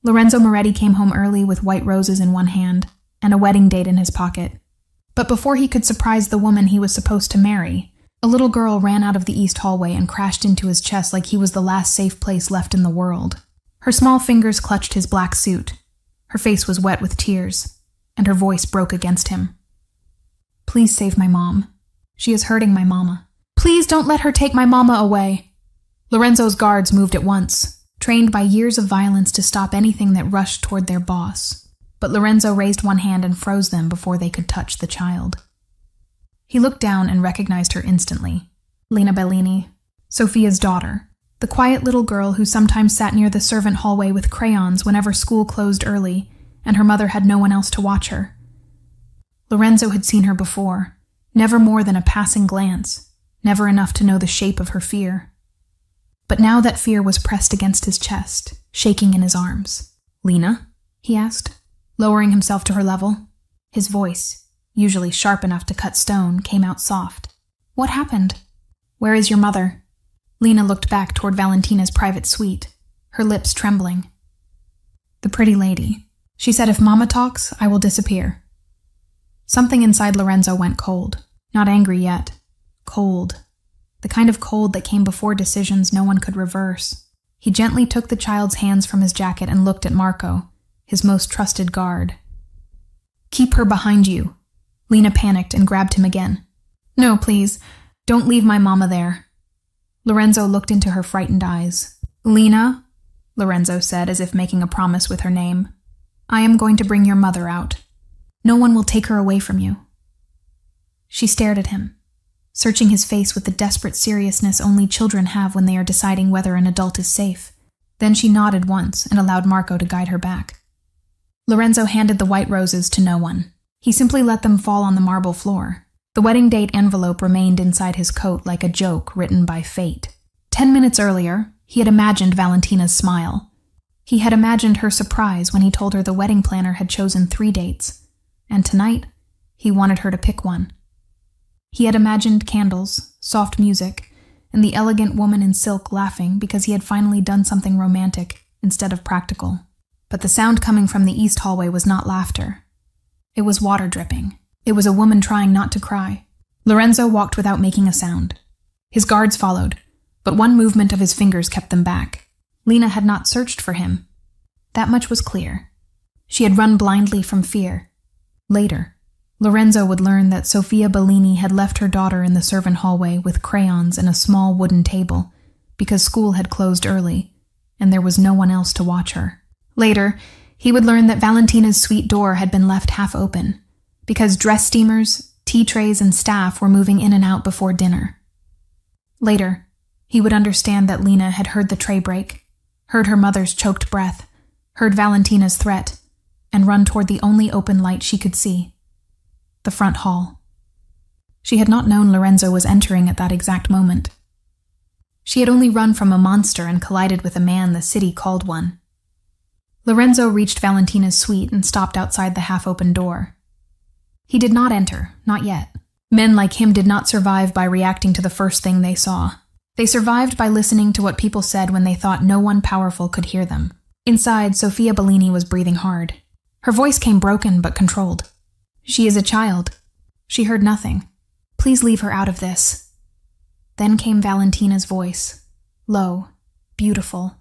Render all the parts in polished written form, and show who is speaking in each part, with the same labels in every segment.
Speaker 1: Lorenzo Moretti came home early with white roses in one hand and a wedding date in his pocket. But before he could surprise the woman he was supposed to marry, a little girl ran out of the east hallway and crashed into his chest like he was the last safe place left in the world. Her small fingers clutched his black suit. Her face was wet with tears, and her voice broke against him. "Please save my mom. She is hurting my mama. Please don't let her take my mama away." Lorenzo's guards moved at once, trained by years of violence to stop anything that rushed toward their boss. But Lorenzo raised one hand and froze them before they could touch the child. He looked down and recognized her instantly. Lena Bellini, Sophia's daughter, the quiet little girl who sometimes sat near the servant hallway with crayons whenever school closed early and her mother had no one else to watch her. Lorenzo had seen her before, never more than a passing glance, never enough to know the shape of her fear. But now that fear was pressed against his chest, shaking in his arms. "Lena?" he asked, lowering himself to her level. His voice, usually sharp enough to cut stone, came out soft. "What happened? Where is your mother?" Lena looked back toward Valentina's private suite, her lips trembling. "The pretty lady. She said if Mama talks, I will disappear." Something inside Lorenzo went cold. Not angry yet. Cold. The kind of cold that came before decisions no one could reverse. He gently took the child's hands from his jacket and looked at Marco, his most trusted guard. "Keep her behind you." Lena panicked and grabbed him again. "No, please. Don't leave my mama there." Lorenzo looked into her frightened eyes. "Lena," Lorenzo said, as if making a promise with her name, "I am going to bring your mother out. No one will take her away from you." She stared at him, searching his face with the desperate seriousness only children have when they are deciding whether an adult is safe. Then she nodded once and allowed Marco to guide her back. Lorenzo handed the white roses to no one. He simply let them fall on the marble floor. The wedding date envelope remained inside his coat like a joke written by fate. 10 minutes earlier, he had imagined Valentina's smile. He had imagined her surprise when he told her the wedding planner had chosen 3 dates, and tonight, he wanted her to pick one. He had imagined candles, soft music, and the elegant woman in silk laughing because he had finally done something romantic instead of practical. But the sound coming from the east hallway was not laughter. It was water dripping. It was a woman trying not to cry. Lorenzo walked without making a sound. His guards followed, but one movement of his fingers kept them back. Lena had not searched for him. That much was clear. She had run blindly from fear. Later, Lorenzo would learn that Sofia Bellini had left her daughter in the servant hallway with crayons and a small wooden table because school had closed early and there was no one else to watch her. Later, he would learn that Valentina's suite door had been left half open because dress steamers, tea trays, and staff were moving in and out before dinner. Later, he would understand that Lena had heard the tray break, heard her mother's choked breath, heard Valentina's threat, and run toward the only open light she could see, the front hall. She had not known Lorenzo was entering at that exact moment. She had only run from a monster and collided with a man the city called one. Lorenzo reached Valentina's suite and stopped outside the half-open door. He did not enter, not yet. Men like him did not survive by reacting to the first thing they saw. They survived by listening to what people said when they thought no one powerful could hear them. Inside, Sofia Bellini was breathing hard. Her voice came broken but controlled. "She is a child." She heard nothing. "Please leave her out of this." Then came Valentina's voice, low, beautiful,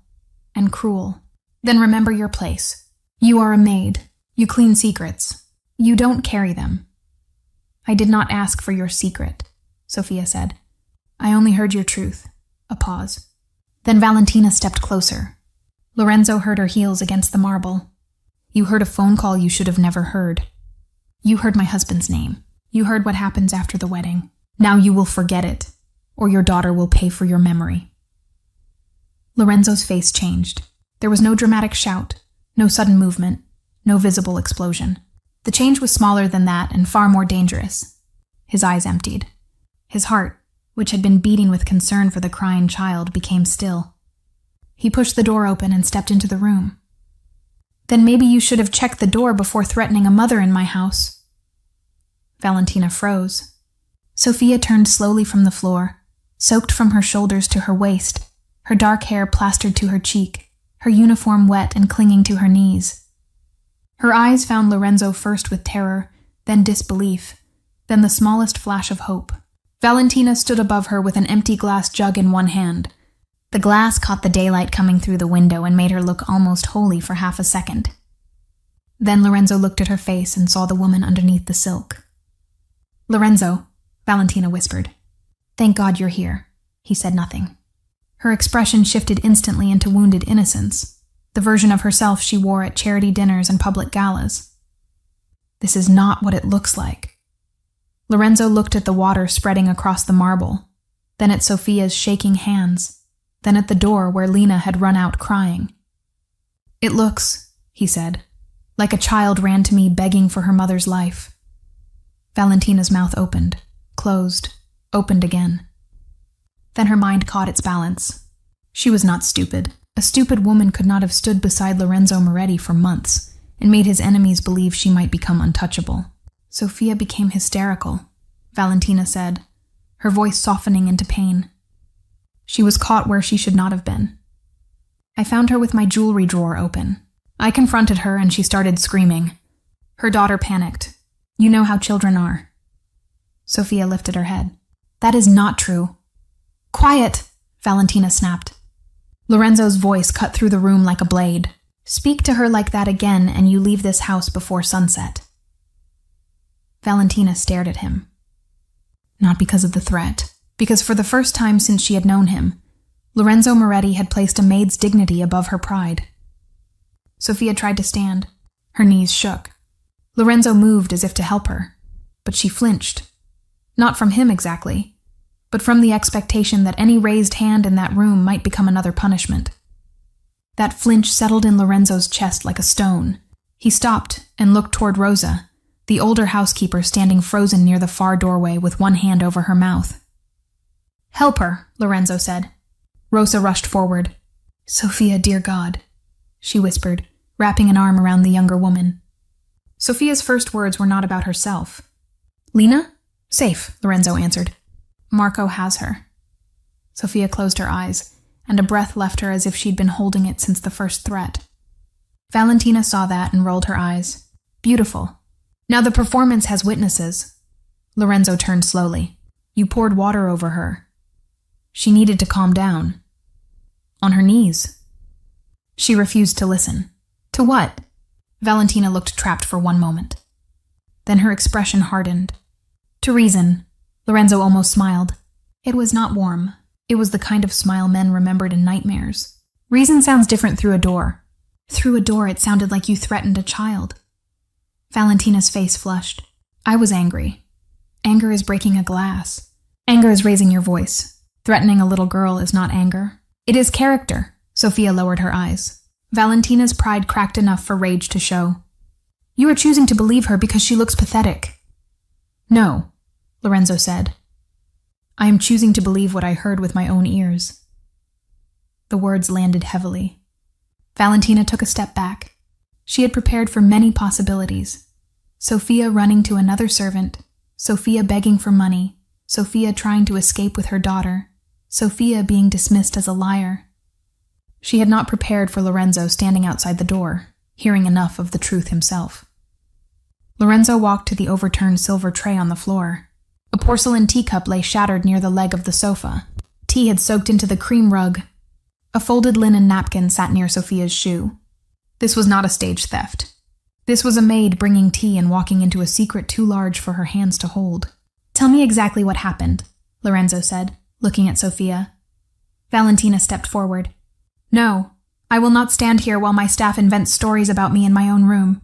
Speaker 1: and cruel. "Then remember your place. You are a maid. You clean secrets. You don't carry them." "I did not ask for your secret," Sofia said. "I only heard your truth." A pause. Then Valentina stepped closer. Lorenzo heard her heels against the marble. "You heard a phone call you should have never heard. You heard my husband's name. You heard what happens after the wedding. Now you will forget it, or your daughter will pay for your memory." Lorenzo's face changed. There was no dramatic shout, no sudden movement, no visible explosion. The change was smaller than that and far more dangerous. His eyes emptied. His heart, which had been beating with concern for the crying child, became still. He pushed the door open and stepped into the room. "Then maybe you should have checked the door before threatening a mother in my house." Valentina froze. Sofia turned slowly from the floor, soaked from her shoulders to her waist, her dark hair plastered to her cheek, her uniform wet and clinging to her knees. Her eyes found Lorenzo first with terror, then disbelief, then the smallest flash of hope. Valentina stood above her with an empty glass jug in one hand. The glass caught the daylight coming through the window and made her look almost holy for half a second. Then Lorenzo looked at her face and saw the woman underneath the silk. "Lorenzo," Valentina whispered. "Thank God you're here." He said nothing. Her expression shifted instantly into wounded innocence, the version of herself she wore at charity dinners and public galas. "This is not what it looks like." Lorenzo looked at the water spreading across the marble, then at Sophia's shaking hands, then at the door where Lena had run out crying. "It looks," he said, "like a child ran to me begging for her mother's life." Valentina's mouth opened, closed, opened again. Then her mind caught its balance. She was not stupid. A stupid woman could not have stood beside Lorenzo Moretti for months and made his enemies believe she might become untouchable. "Sophia became hysterical," Valentina said, her voice softening into pain. "She was caught where she should not have been. I found her with my jewelry drawer open. I confronted her and she started screaming. Her daughter panicked. You know how children are." Sophia lifted her head. "That is not true." "Quiet!" Valentina snapped. Lorenzo's voice cut through the room like a blade. "Speak to her like that again and you leave this house before sunset." Valentina stared at him. Not because of the threat, because for the first time since she had known him, Lorenzo Moretti had placed a maid's dignity above her pride. Sophia tried to stand. Her knees shook. Lorenzo moved as if to help her, but she flinched. Not from him exactly, but from the expectation that any raised hand in that room might become another punishment. That flinch settled in Lorenzo's chest like a stone. He stopped and looked toward Rosa, the older housekeeper standing frozen near the far doorway with one hand over her mouth. "Help her," Lorenzo said. Rosa rushed forward. "Sophia, dear God," she whispered, wrapping an arm around the younger woman. Sophia's first words were not about herself. "Lena? Safe," Lorenzo answered. "Marco has her." Sophia closed her eyes, and a breath left her as if she'd been holding it since the first threat. Valentina saw that and rolled her eyes. "Beautiful. Now the performance has witnesses." Lorenzo turned slowly. "You poured water over her. She needed to calm down." "On her knees." She refused to listen. "To what?" Valentina looked trapped for one moment. Then her expression hardened. "To reason." Lorenzo almost smiled. It was not warm. It was the kind of smile men remembered in nightmares. "Reason sounds different through a door." "Through a door it sounded like you threatened a child." Valentina's face flushed. "I was angry. Anger is breaking a glass. Anger is raising your voice. Threatening a little girl is not anger. It is character." Sophia lowered her eyes. Valentina's pride cracked enough for rage to show. "You are choosing to believe her because she looks pathetic." "No," Lorenzo said. "I am choosing to believe what I heard with my own ears." The words landed heavily. Valentina took a step back. She had prepared for many possibilities. Sophia running to another servant, Sophia begging for money, Sophia trying to escape with her daughter, Sophia being dismissed as a liar. She had not prepared for Lorenzo standing outside the door, hearing enough of the truth himself. Lorenzo walked to the overturned silver tray on the floor. A porcelain teacup lay shattered near the leg of the sofa. Tea had soaked into the cream rug. A folded linen napkin sat near Sophia's shoe. This was not a stage theft. This was a maid bringing tea and walking into a secret too large for her hands to hold. "Tell me exactly what happened," Lorenzo said, looking at Sophia. Valentina stepped forward. "No, I will not stand here while my staff invents stories about me in my own room."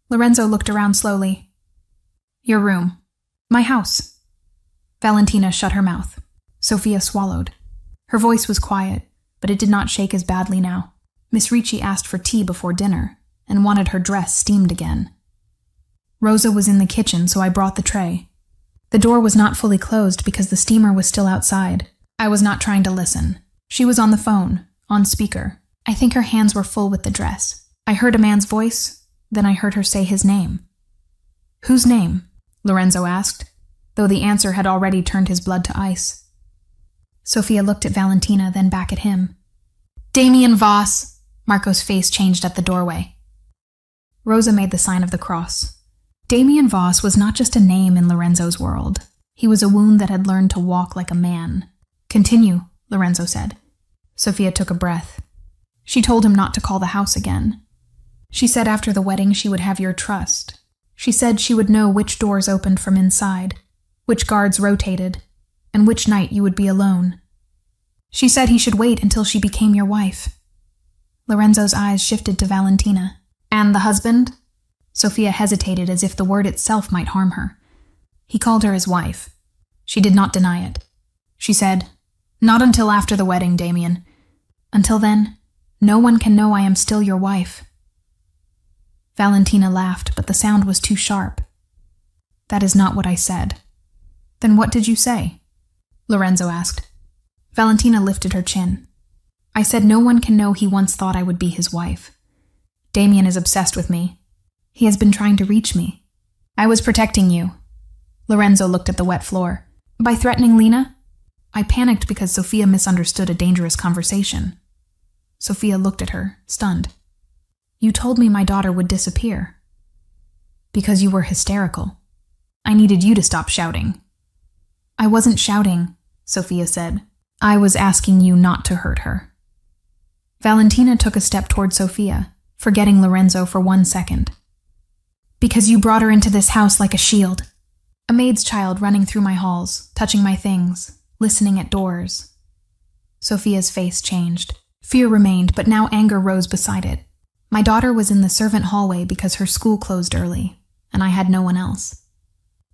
Speaker 1: Lorenzo looked around slowly. "Your room. My house." Valentina shut her mouth. Sophia swallowed. Her voice was quiet, but it did not shake as badly now. Miss Ricci asked for tea before dinner and wanted her dress steamed again. Rosa was in the kitchen, so I brought the tray. The door was not fully closed because the steamer was still outside. I was not trying to listen. She was on the phone, on speaker. I think her hands were full with the dress. I heard a man's voice, then I heard her say his name. "Whose name?" Lorenzo asked, though the answer had already turned his blood to ice. Sophia looked at Valentina, then back at him. Damien Voss! Marco's face changed at the doorway. Rosa made the sign of the cross. Damien Voss was not just a name in Lorenzo's world. He was a wound that had learned to walk like a man. Continue, Lorenzo said. Sophia took a breath. She told him not to call the house again. She said after the wedding she would have your trust. She said she would know which doors opened from inside, which guards rotated, and which night you would be alone. She said he should wait until she became your wife. Lorenzo's eyes shifted to Valentina. And the husband? Sophia hesitated as if the word itself might harm her. He called her his wife. She did not deny it. She said, "Not until after the wedding, Damien. Until then, no one can know I am still your wife." Valentina laughed, but the sound was too sharp. "That is not what I said." "Then what did you say?" Lorenzo asked. Valentina lifted her chin. "I said no one can know he once thought I would be his wife. Damien is obsessed with me. He has been trying to reach me. I was protecting you." Lorenzo looked at the wet floor. "By threatening Lena?" "I panicked because Sophia misunderstood a dangerous conversation." Sophia looked at her, stunned. "You told me my daughter would disappear." "Because you were hysterical. I needed you to stop shouting." "I wasn't shouting," Sophia said. "I was asking you not to hurt her." Valentina took a step toward Sophia, forgetting Lorenzo for 1 second. "Because you brought her into this house like a shield. A maid's child running through my halls, touching my things, listening at doors." Sophia's face changed. Fear remained, but now anger rose beside it. "My daughter was in the servant hallway because her school closed early, and I had no one else.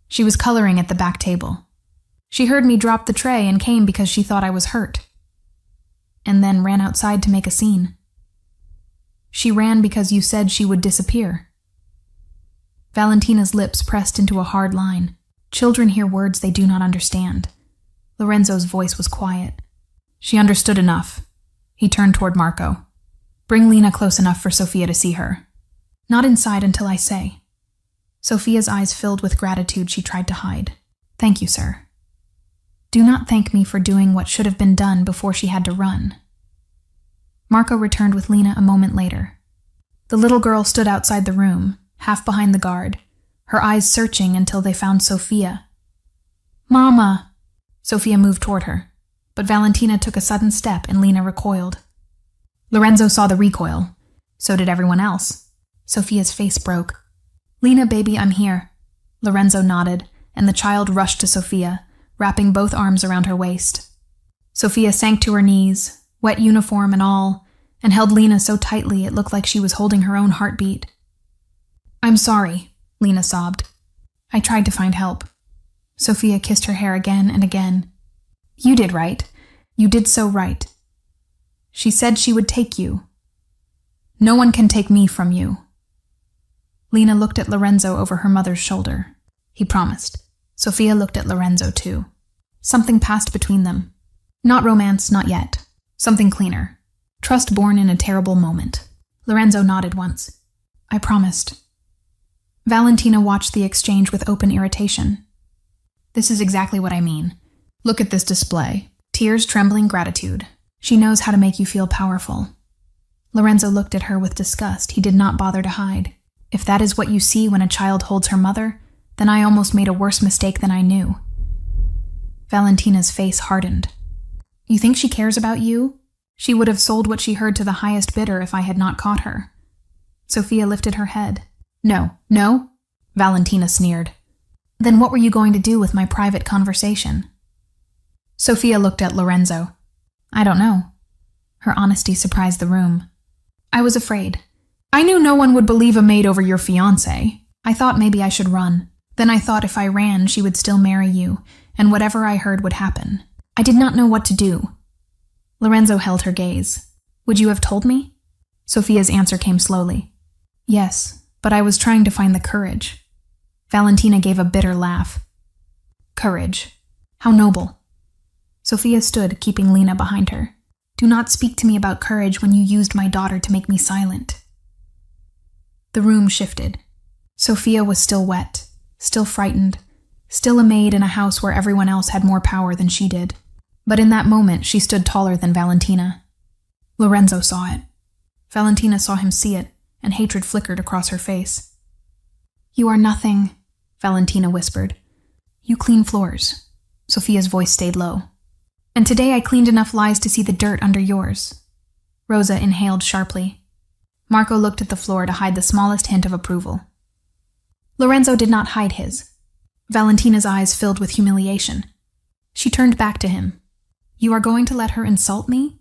Speaker 1: She was coloring at the back table. She heard me drop the tray and came because she thought I was hurt. And then ran outside to make a scene. She ran because you said she would disappear." Valentina's lips pressed into a hard line. Children hear words they do not understand. Lorenzo's voice was quiet. She understood enough. He turned toward Marco. "Bring Lena close enough for Sophia to see her. Not inside until I say." Sophia's eyes filled with gratitude she tried to hide. "Thank you, sir." "Do not thank me for doing what should have been done before she had to run." Marco returned with Lena a moment later. The little girl stood outside the room, half behind the guard, her eyes searching until they found Sophia. "Mama!" Sophia moved toward her, but Valentina took a sudden step and Lena recoiled. Lorenzo saw the recoil. So did everyone else. Sophia's face broke. "Lena, baby, I'm here." Lorenzo nodded, and the child rushed to Sophia, wrapping both arms around her waist. Sophia sank to her knees, wet uniform and all, and held Lena so tightly it looked like she was holding her own heartbeat. "I'm sorry," Lena sobbed. "I tried to find help." Sophia kissed her hair again and again. "You did right. You did so right. She said she would take you. No one can take me from you." Lena looked at Lorenzo over her mother's shoulder. He promised. Sophia looked at Lorenzo too. Something passed between them. Not romance, not yet. Something cleaner. Trust born in a terrible moment. Lorenzo nodded once. "I promised." Valentina watched the exchange with open irritation. "This is exactly what I mean. Look at this display. Tears, trembling, gratitude. She knows how to make you feel powerful." Lorenzo looked at her with disgust he did not bother to hide. "If that is what you see when a child holds her mother, then I almost made a worse mistake than I knew." Valentina's face hardened. "You think she cares about you? She would have sold what she heard to the highest bidder if I had not caught her." Sophia lifted her head. "No, no?" Valentina sneered. "Then what were you going to do with my private conversation?" Sophia looked at Lorenzo. "I don't know." Her honesty surprised the room. "I was afraid. I knew no one would believe a maid over your fiancé. I thought maybe I should run. Then I thought if I ran, she would still marry you, and whatever I heard would happen. I did not know what to do." Lorenzo held her gaze. "Would you have told me?" Sophia's answer came slowly. "Yes, but I was trying to find the courage." Valentina gave a bitter laugh. "Courage. How noble." Sophia stood, keeping Lena behind her. "Do not speak to me about courage when you used my daughter to make me silent." The room shifted. Sophia was still wet, still frightened, still a maid in a house where everyone else had more power than she did. But in that moment, she stood taller than Valentina. Lorenzo saw it. Valentina saw him see it, and hatred flickered across her face. "You are nothing," Valentina whispered. "You clean floors." Sophia's voice stayed low. "And today I cleaned enough lies to see the dirt under yours." Rosa inhaled sharply. Marco looked at the floor to hide the smallest hint of approval. Lorenzo did not hide his. Valentina's eyes filled with humiliation. She turned back to him. "You are going to let her insult me?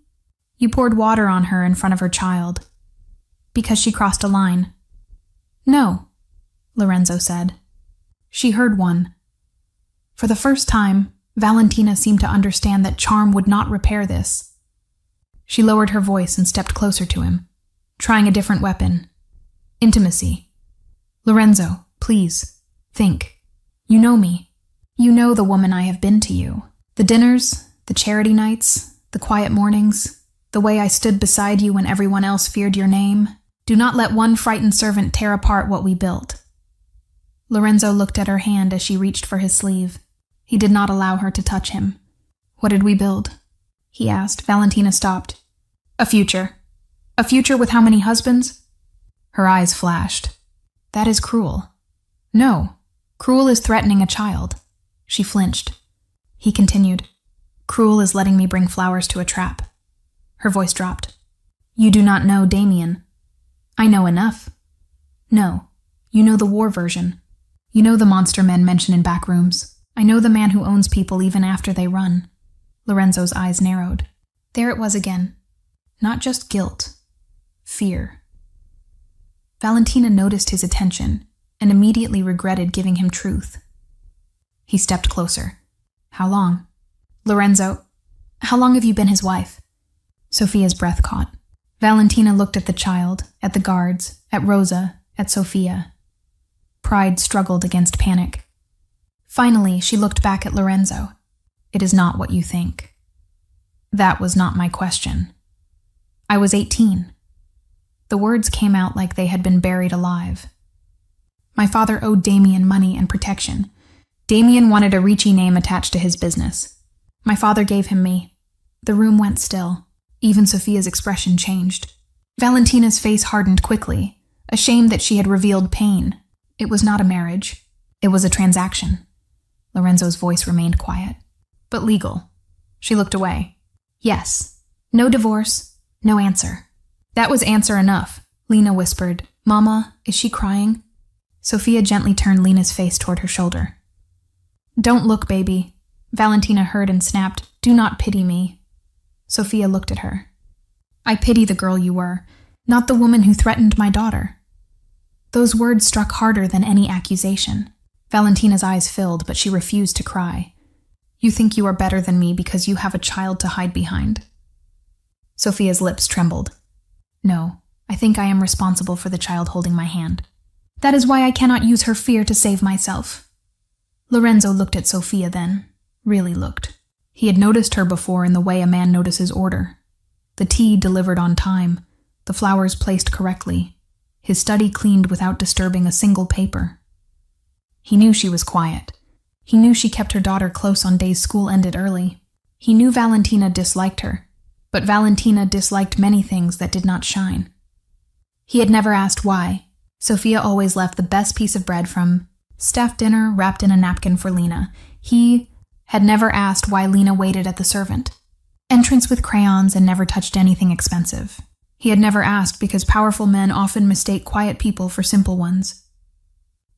Speaker 1: You poured water on her in front of her child. Because she crossed a line." "No," Lorenzo said. She heard one. For the first time, Valentina seemed to understand that charm would not repair this. She lowered her voice and stepped closer to him, trying a different weapon. Intimacy. "Lorenzo, please, think. You know me. You know the woman I have been to you. The dinners, the charity nights, the quiet mornings, the way I stood beside you when everyone else feared your name. Do not let one frightened servant tear apart what we built." Lorenzo looked at her hand as she reached for his sleeve. He did not allow her to touch him. "What did we build?" he asked. Valentina stopped. "A future. A future with how many husbands?" Her eyes flashed. "That is cruel." "No. Cruel is threatening a child." She flinched. He continued. "Cruel is letting me bring flowers to a trap." Her voice dropped. "You do not know Damien." "I know enough." "No. You know the war version. You know the monster men mentioned in back rooms. I know the man who owns people even after they run." Lorenzo's eyes narrowed. There it was again. Not just guilt. Fear. Valentina noticed his attention and immediately regretted giving him truth. He stepped closer. "How long?" "Lorenzo, how long have you been his wife?" Sophia's breath caught. Valentina looked at the child, at the guards, at Rosa, at Sophia. Pride struggled against panic. Finally, she looked back at Lorenzo. "It is not what you think." "That was not my question." "I was 18. The words came out like they had been buried alive. "My father owed Damien money and protection. Damien wanted a Ricci name attached to his business. My father gave him me." The room went still. Even Sophia's expression changed. Valentina's face hardened quickly, ashamed that she had revealed pain. It was not a marriage. It was a transaction. Lorenzo's voice remained quiet. "But legal." She looked away. "Yes. No divorce. No answer." "That was answer enough," Lena whispered. "Mama, is she crying?" Sophia gently turned Lena's face toward her shoulder. "Don't look, baby." Valentina heard and snapped, "Do not pity me." Sophia looked at her. "I pity the girl you were, not the woman who threatened my daughter." Those words struck harder than any accusation. Valentina's eyes filled, but she refused to cry. "You think you are better than me because you have a child to hide behind." Sophia's lips trembled. "No, I think I am responsible for the child holding my hand. That is why I cannot use her fear to save myself." Lorenzo looked at Sophia then, really looked. He had noticed her before in the way a man notices order. The tea delivered on time, the flowers placed correctly, his study cleaned without disturbing a single paper. He knew she was quiet. He knew she kept her daughter close on days school ended early. He knew Valentina disliked her, but Valentina disliked many things that did not shine. He had never asked why. Sophia always left the best piece of bread from staff dinner wrapped in a napkin for Lena. He had never asked why Lena waited at the servant entrance with crayons and never touched anything expensive. He had never asked because powerful men often mistake quiet people for simple ones.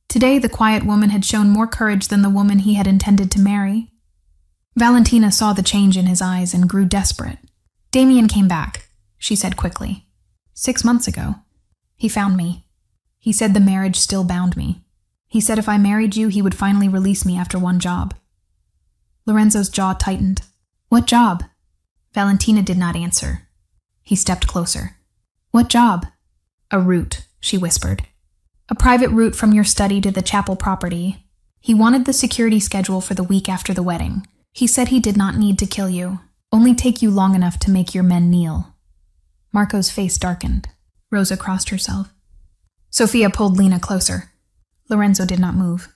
Speaker 1: Today, the quiet woman had shown more courage than the woman he had intended to marry. Valentina saw the change in his eyes and grew desperate. "Damien came back," she said quickly. 6 months ago. He found me. He said the marriage still bound me. He said if I married you, he would finally release me after one job." Lorenzo's jaw tightened. "What job?" Valentina did not answer. He stepped closer. "What job?" "A route," she whispered. "A private route from your study to the chapel property. He wanted the security schedule for the week after the wedding. He said he did not need to kill you, only take you long enough to make your men kneel." Marco's face darkened. Rosa crossed herself. Sophia pulled Lena closer. Lorenzo did not move.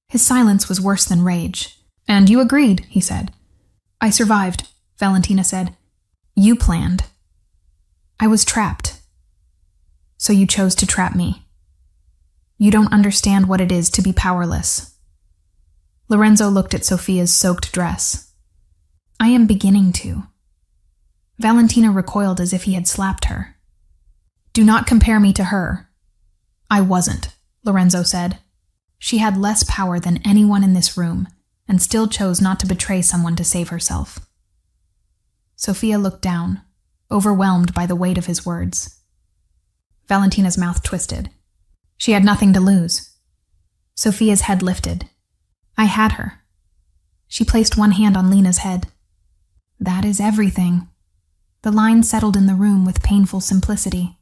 Speaker 1: His silence was worse than rage. "And you agreed," he said. "I survived," Valentina said. "You planned." I was trapped. So you chose to trap me. You don't understand what it is to be powerless. Lorenzo looked at Sophia's soaked dress. I am beginning to. Valentina recoiled as if he had slapped her. Do not compare me to her. I wasn't, Lorenzo said. She had less power than anyone in this room, and still chose not to betray someone to save herself. Sophia looked down, overwhelmed by the weight of his words. Valentina's mouth twisted. She had nothing to lose. Sophia's head lifted. I had her. She placed one hand on Lena's head. That is everything. The line settled in the room with painful simplicity.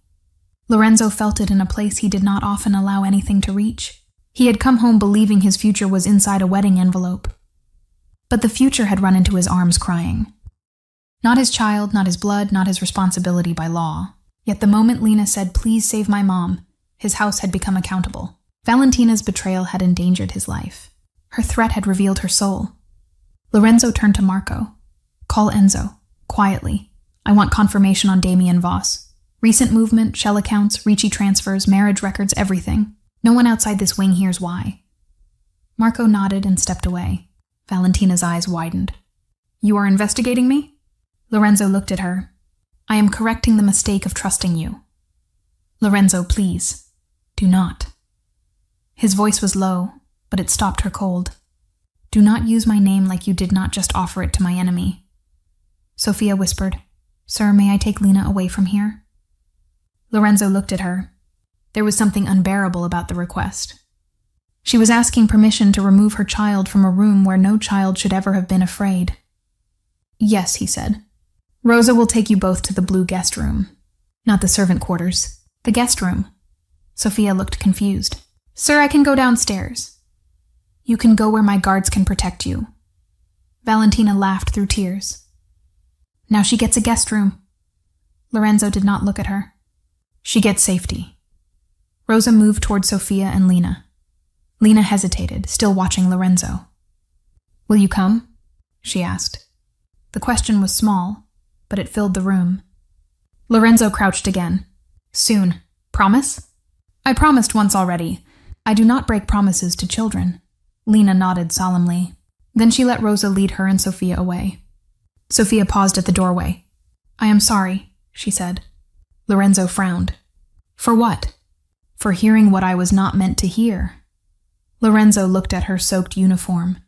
Speaker 1: Lorenzo felt it in a place he did not often allow anything to reach. He had come home believing his future was inside a wedding envelope. But the future had run into his arms crying. Not his child, not his blood, not his responsibility by law. Yet the moment Lena said, "Please save my mom," his house had become accountable. Valentina's betrayal had endangered his life. Her threat had revealed her soul. Lorenzo turned to Marco. Call Enzo, quietly. I want confirmation on Damien Voss. Recent movement, shell accounts, Ricci transfers, marriage records, everything. No one outside this wing hears why. Marco nodded and stepped away. Valentina's eyes widened. You are investigating me? Lorenzo looked at her. I am correcting the mistake of trusting you. Lorenzo, please. Do not. His voice was low, but it stopped her cold. Do not use my name like you did not just offer it to my enemy. Sophia whispered, Sir, may I take Lena away from here? Lorenzo looked at her. There was something unbearable about the request. She was asking permission to remove her child from a room where no child should ever have been afraid. Yes, he said. Rosa will take you both to the blue guest room. Not the servant quarters. The guest room. Sophia looked confused. Sir, I can go downstairs. You can go where my guards can protect you. Valentina laughed through tears. Now she gets a guest room. Lorenzo did not look at her. She gets safety. Rosa moved toward Sophia and Lena. Lena hesitated, still watching Lorenzo. Will you come? She asked. The question was small, but it filled the room. Lorenzo crouched again. Soon. Promise? I promised once already. I do not break promises to children. Lena nodded solemnly. Then she let Rosa lead her and Sophia away. Sophia paused at the doorway. I am sorry, she said. Lorenzo frowned. For what? For hearing what I was not meant to hear. Lorenzo looked at her soaked uniform,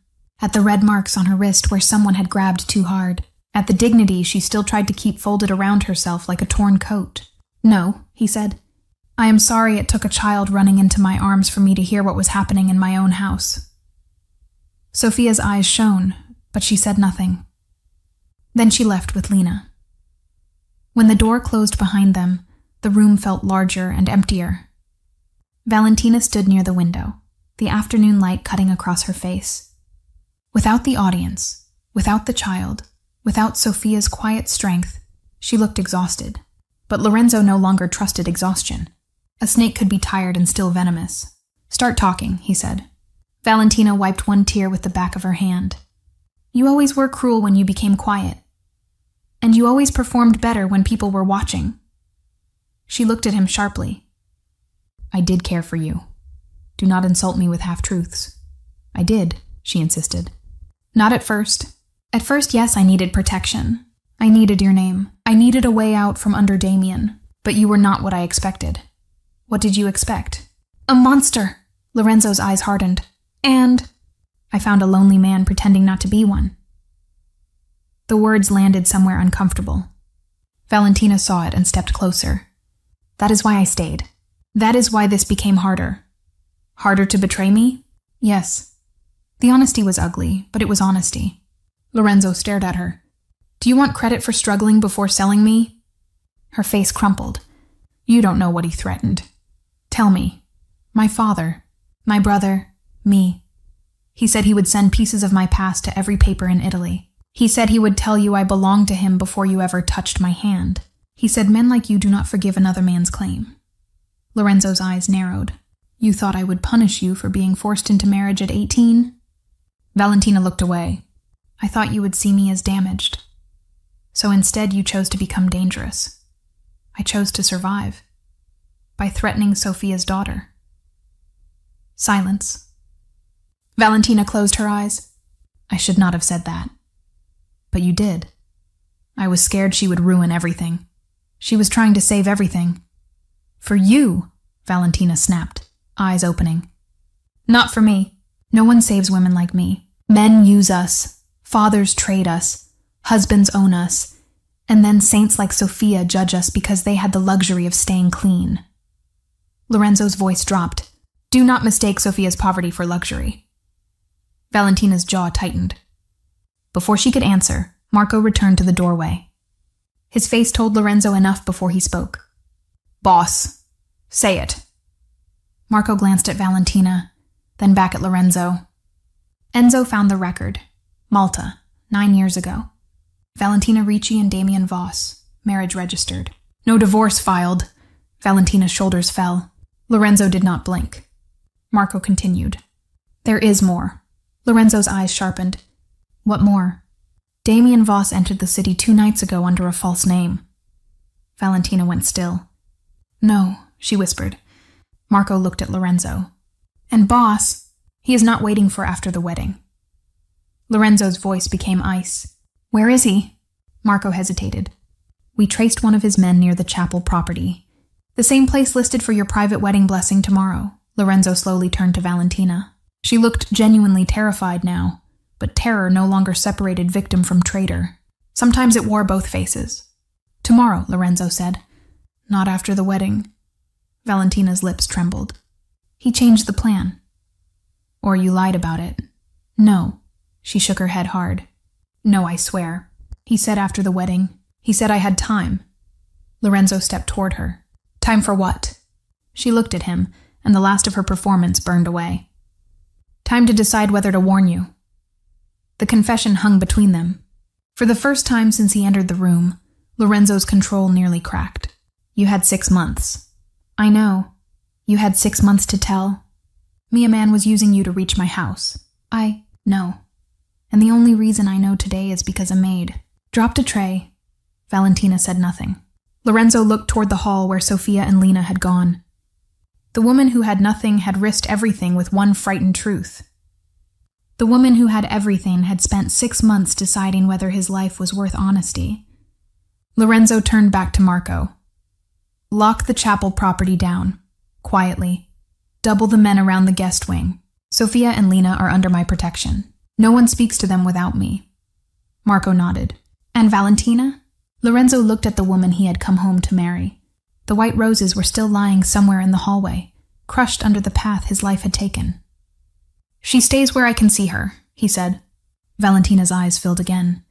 Speaker 1: at the red marks on her wrist where someone had grabbed too hard, at the dignity she still tried to keep folded around herself like a torn coat. No, he said. I am sorry it took a child running into my arms for me to hear what was happening in my own house. Sophia's eyes shone, but she said nothing. Then she left with Lena. When the door closed behind them, the room felt larger and emptier. Valentina stood near the window, the afternoon light cutting across her face. Without the audience, without the child, without Sophia's quiet strength, she looked exhausted. But Lorenzo no longer trusted exhaustion. A snake could be tired and still venomous. Start talking, he said. Valentina wiped one tear with the back of her hand. You always were cruel when you became quiet. And you always performed better when people were watching. She looked at him sharply. I did care for you. Do not insult me with half-truths. I did, she insisted. Not at first. At first, yes, I needed protection. I needed your name. I needed a way out from under Damien. But you were not what I expected. What did you expect? A monster! Lorenzo's eyes hardened. And I found a lonely man pretending not to be one. The words landed somewhere uncomfortable. Valentina saw it and stepped closer. That is why I stayed. That is why this became harder. Harder to betray me? Yes. The honesty was ugly, but it was honesty. Lorenzo stared at her. Do you want credit for struggling before selling me? Her face crumpled. You don't know what he threatened. Tell me. My father. My brother. Me. He said he would send pieces of my past to every paper in Italy. He said he would tell you I belonged to him before you ever touched my hand. He said men like you do not forgive another man's claim. Lorenzo's eyes narrowed. You thought I would punish you for being forced into marriage at 18? Valentina looked away. I thought you would see me as damaged. So instead you chose to become dangerous. I chose to survive. By threatening Sophia's daughter. Silence. Valentina closed her eyes. I should not have said that. But you did. I was scared she would ruin everything. She was trying to save everything. For you, Valentina snapped, eyes opening. Not for me. No one saves women like me. Men use us. Fathers trade us. Husbands own us. And then saints like Sophia judge us because they had the luxury of staying clean. Lorenzo's voice dropped. Do not mistake Sophia's poverty for luxury. Valentina's jaw tightened. Before she could answer, Marco returned to the doorway. His face told Lorenzo enough before he spoke. Boss, say it. Marco glanced at Valentina, then back at Lorenzo. Enzo found the record. Malta, 9 years ago. Valentina Ricci and Damien Voss, marriage registered. No divorce filed. Valentina's shoulders fell. Lorenzo did not blink. Marco continued. There is more. Lorenzo's eyes sharpened. What more? Damien Voss entered the city 2 nights ago under a false name. Valentina went still. No, she whispered. Marco looked at Lorenzo. And boss, he is not waiting for after the wedding. Lorenzo's voice became ice. Where is he? Marco hesitated. We traced one of his men near the chapel property. The same place listed for your private wedding blessing tomorrow. Lorenzo slowly turned to Valentina. She looked genuinely terrified now, but terror no longer separated victim from traitor. Sometimes it wore both faces. Tomorrow, Lorenzo said. Not after the wedding. Valentina's lips trembled. He changed the plan. Or you lied about it. No. She shook her head hard. No, I swear. He said after the wedding. He said I had time. Lorenzo stepped toward her. Time for what? She looked at him, and the last of her performance burned away. Time to decide whether to warn you. The confession hung between them. For the first time since he entered the room, Lorenzo's control nearly cracked. You had 6 months. I know. You had 6 months to tell. Mia Man was using you to reach my house. I know. And the only reason I know today is because a maid dropped a tray. Valentina said nothing. Lorenzo looked toward the hall where Sophia and Lena had gone. The woman who had nothing had risked everything with one frightened truth. The woman who had everything had spent 6 months deciding whether his life was worth honesty. Lorenzo turned back to Marco. Lock the chapel property down. Quietly. Double the men around the guest wing. Sophia and Lena are under my protection. No one speaks to them without me. Marco nodded. And Valentina? Lorenzo looked at the woman he had come home to marry. The white roses were still lying somewhere in the hallway, crushed under the path his life had taken. She stays where I can see her, he said. Valentina's eyes filled again.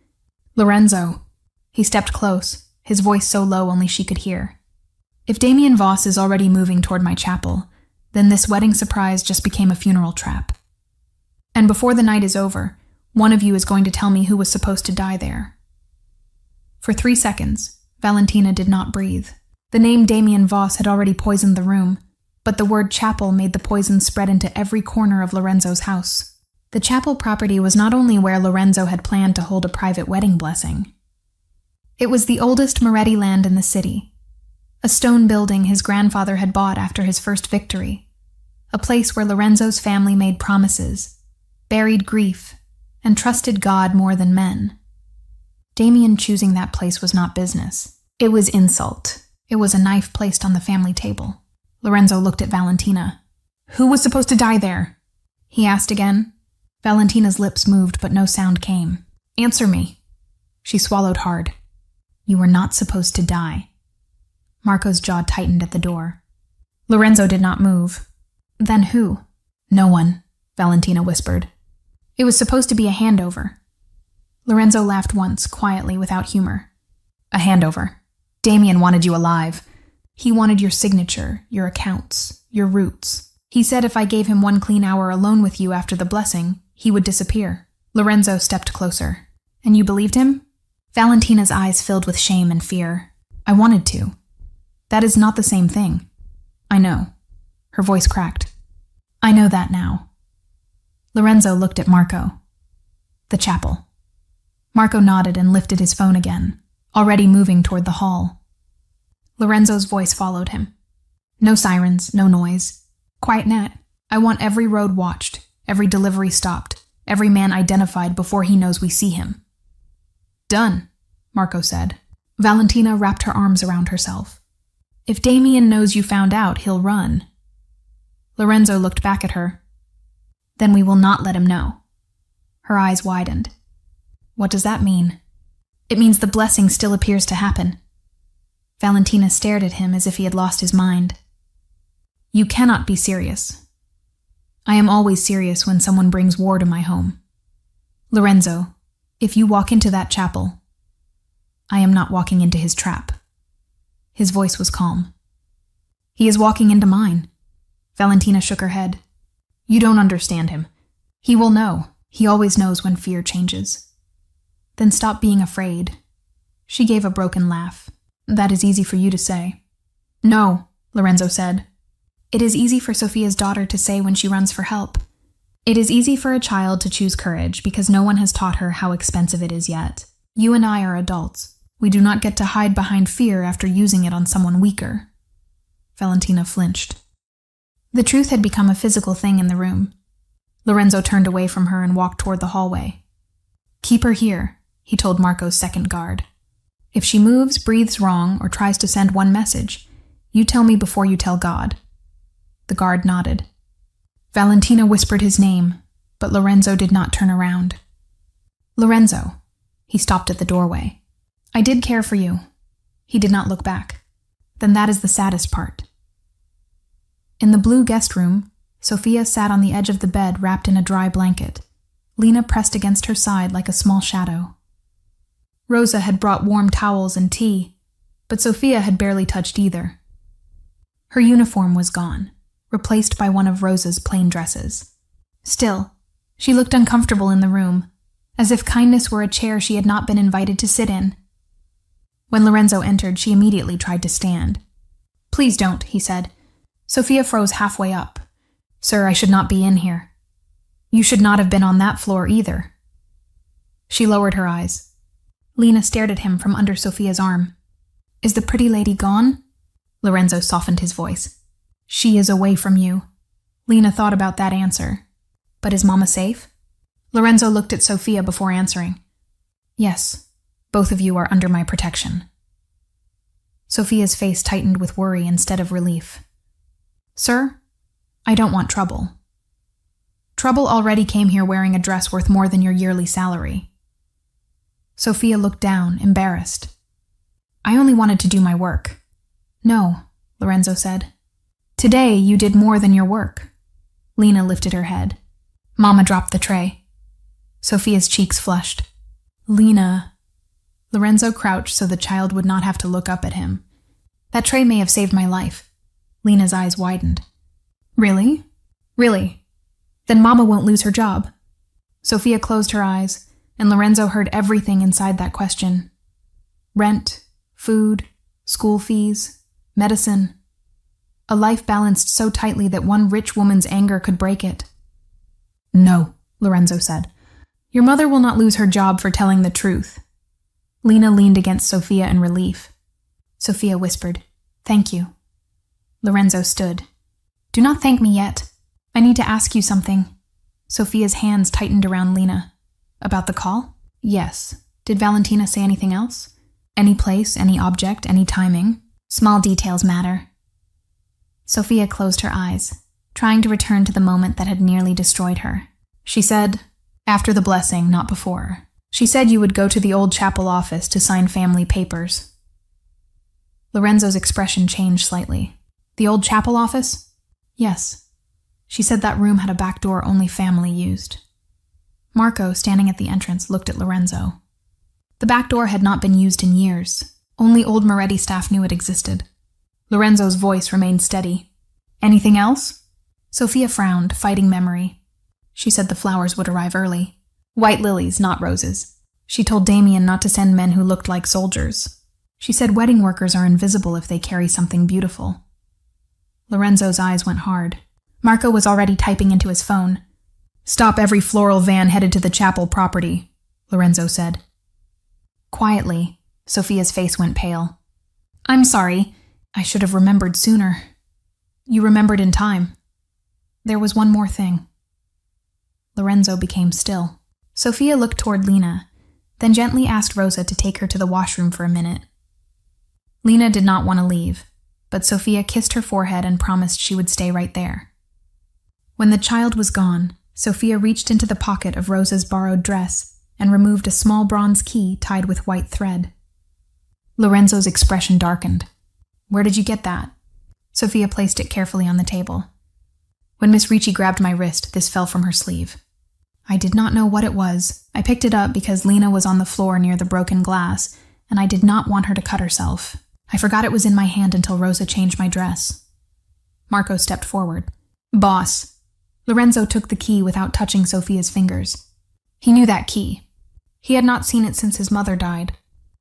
Speaker 1: Lorenzo. He stepped close, his voice so low only she could hear. If Damien Voss is already moving toward my chapel, then this wedding surprise just became a funeral trap. And before the night is over, one of you is going to tell me who was supposed to die there. For 3 seconds, Valentina did not breathe. The name Damien Voss had already poisoned the room, but the word chapel made the poison spread into every corner of Lorenzo's house. The chapel property was not only where Lorenzo had planned to hold a private wedding blessing. It was the oldest Moretti land in the city, a stone building his grandfather had bought after his first victory, a place where Lorenzo's family made promises, buried grief, and trusted God more than men. Damien choosing that place was not business. It was insult. It was a knife placed on the family table. Lorenzo looked at Valentina. Who was supposed to die there? He asked again. Valentina's lips moved, but no sound came. Answer me. She swallowed hard. You were not supposed to die. Marco's jaw tightened at the door. Lorenzo did not move. Then who? No one, Valentina whispered. It was supposed to be a handover. Lorenzo laughed once, quietly, without humor. A handover. Damien wanted you alive. He wanted your signature, your accounts, your roots. He said if I gave him 1 clean hour alone with you after the blessing, he would disappear. Lorenzo stepped closer. And you believed him? Valentina's eyes filled with shame and fear. I wanted to. That is not the same thing. I know. Her voice cracked. I know that now. Lorenzo looked at Marco. The chapel. Marco nodded and lifted his phone again, already moving toward the hall. Lorenzo's voice followed him. No sirens, no noise. Quiet Nat, I want every road watched, every delivery stopped, every man identified before he knows we see him. Done, Marco said. Valentina wrapped her arms around herself. If Damien knows you found out, he'll run. Lorenzo looked back at her. Then we will not let him know. Her eyes widened. What does that mean? It means the blessing still appears to happen. Valentina stared at him as if he had lost his mind. You cannot be serious. I am always serious when someone brings war to my home. Lorenzo, if you walk into that chapel, I am not walking into his trap. His voice was calm. He is walking into mine. Valentina shook her head. You don't understand him. He will know. He always knows when fear changes. Then stop being afraid. She gave a broken laugh. That is easy for you to say. No, Lorenzo said. It is easy for Sophia's daughter to say when she runs for help. It is easy for a child to choose courage because no one has taught her how expensive it is yet. You and I are adults. We do not get to hide behind fear after using it on someone weaker. Valentina flinched. The truth had become a physical thing in the room. Lorenzo turned away from her and walked toward the hallway. Keep her here, he told Marco's second guard. If she moves, breathes wrong, or tries to send one message, you tell me before you tell God. The guard nodded. Valentina whispered his name, but Lorenzo did not turn around. Lorenzo. He stopped at the doorway. I did care for you. He did not look back. Then that is the saddest part. In the blue guest room, Sophia sat on the edge of the bed wrapped in a dry blanket, Lena pressed against her side like a small shadow. Rosa had brought warm towels and tea, but Sophia had barely touched either. Her uniform was gone, replaced by one of Rosa's plain dresses. Still, she looked uncomfortable in the room, as if kindness were a chair she had not been invited to sit in. When Lorenzo entered, she immediately tried to stand. Please don't, he said. Sophia froze halfway up. Sir, I should not be in here. You should not have been on that floor either. She lowered her eyes. Lena stared at him from under Sophia's arm. Is the pretty lady gone? Lorenzo softened his voice. She is away from you. Lena thought about that answer. But is Mama safe? Lorenzo looked at Sophia before answering. Yes, both of you are under my protection. Sophia's face tightened with worry instead of relief. Sir, I don't want trouble. Trouble already came here wearing a dress worth more than your yearly salary. Sophia looked down, embarrassed. I only wanted to do my work. No, Lorenzo said. Today you did more than your work. Lena lifted her head. Mama dropped the tray. Sophia's cheeks flushed. Lena. Lorenzo crouched so the child would not have to look up at him. That tray may have saved my life. Lena's eyes widened. Really? Really? Then Mama won't lose her job. Sophia closed her eyes, and Lorenzo heard everything inside that question. Rent, food, school fees, medicine. A life balanced so tightly that one rich woman's anger could break it. No, Lorenzo said. Your mother will not lose her job for telling the truth. Lena leaned against Sophia in relief. Sophia whispered, Thank you. Lorenzo stood. Do not thank me yet. I need to ask you something. Sophia's hands tightened around Lena. About the call? Yes. Did Valentina say anything else? Any place, any object, any timing? Small details matter. Sophia closed her eyes, trying to return to the moment that had nearly destroyed her. She said, after the blessing, not before. She said you would go to the old chapel office to sign family papers. Lorenzo's expression changed slightly. The old chapel office? Yes. She said that room had a back door only family used. Marco, standing at the entrance, looked at Lorenzo. The back door had not been used in years. Only old Moretti staff knew it existed. Lorenzo's voice remained steady. Anything else? Sophia frowned, fighting memory. She said the flowers would arrive early. White lilies, not roses. She told Damien not to send men who looked like soldiers. She said wedding workers are invisible if they carry something beautiful. Lorenzo's eyes went hard. Marco was already typing into his phone. Stop every floral van headed to the chapel property, Lorenzo said. Quietly, Sophia's face went pale. I'm sorry. I should have remembered sooner. You remembered in time. There was one more thing. Lorenzo became still. Sophia looked toward Lena, then gently asked Rosa to take her to the washroom for a minute. Lena did not want to leave, but Sophia kissed her forehead and promised she would stay right there. When the child was gone, Sophia reached into the pocket of Rosa's borrowed dress and removed a small bronze key tied with white thread. Lorenzo's expression darkened. Where did you get that? Sophia placed it carefully on the table. When Miss Ricci grabbed my wrist, this fell from her sleeve. I did not know what it was. I picked it up because Lena was on the floor near the broken glass, and I did not want her to cut herself. I forgot it was in my hand until Rosa changed my dress. Marco stepped forward. Boss. Lorenzo took the key without touching Sophia's fingers. He knew that key. He had not seen it since his mother died.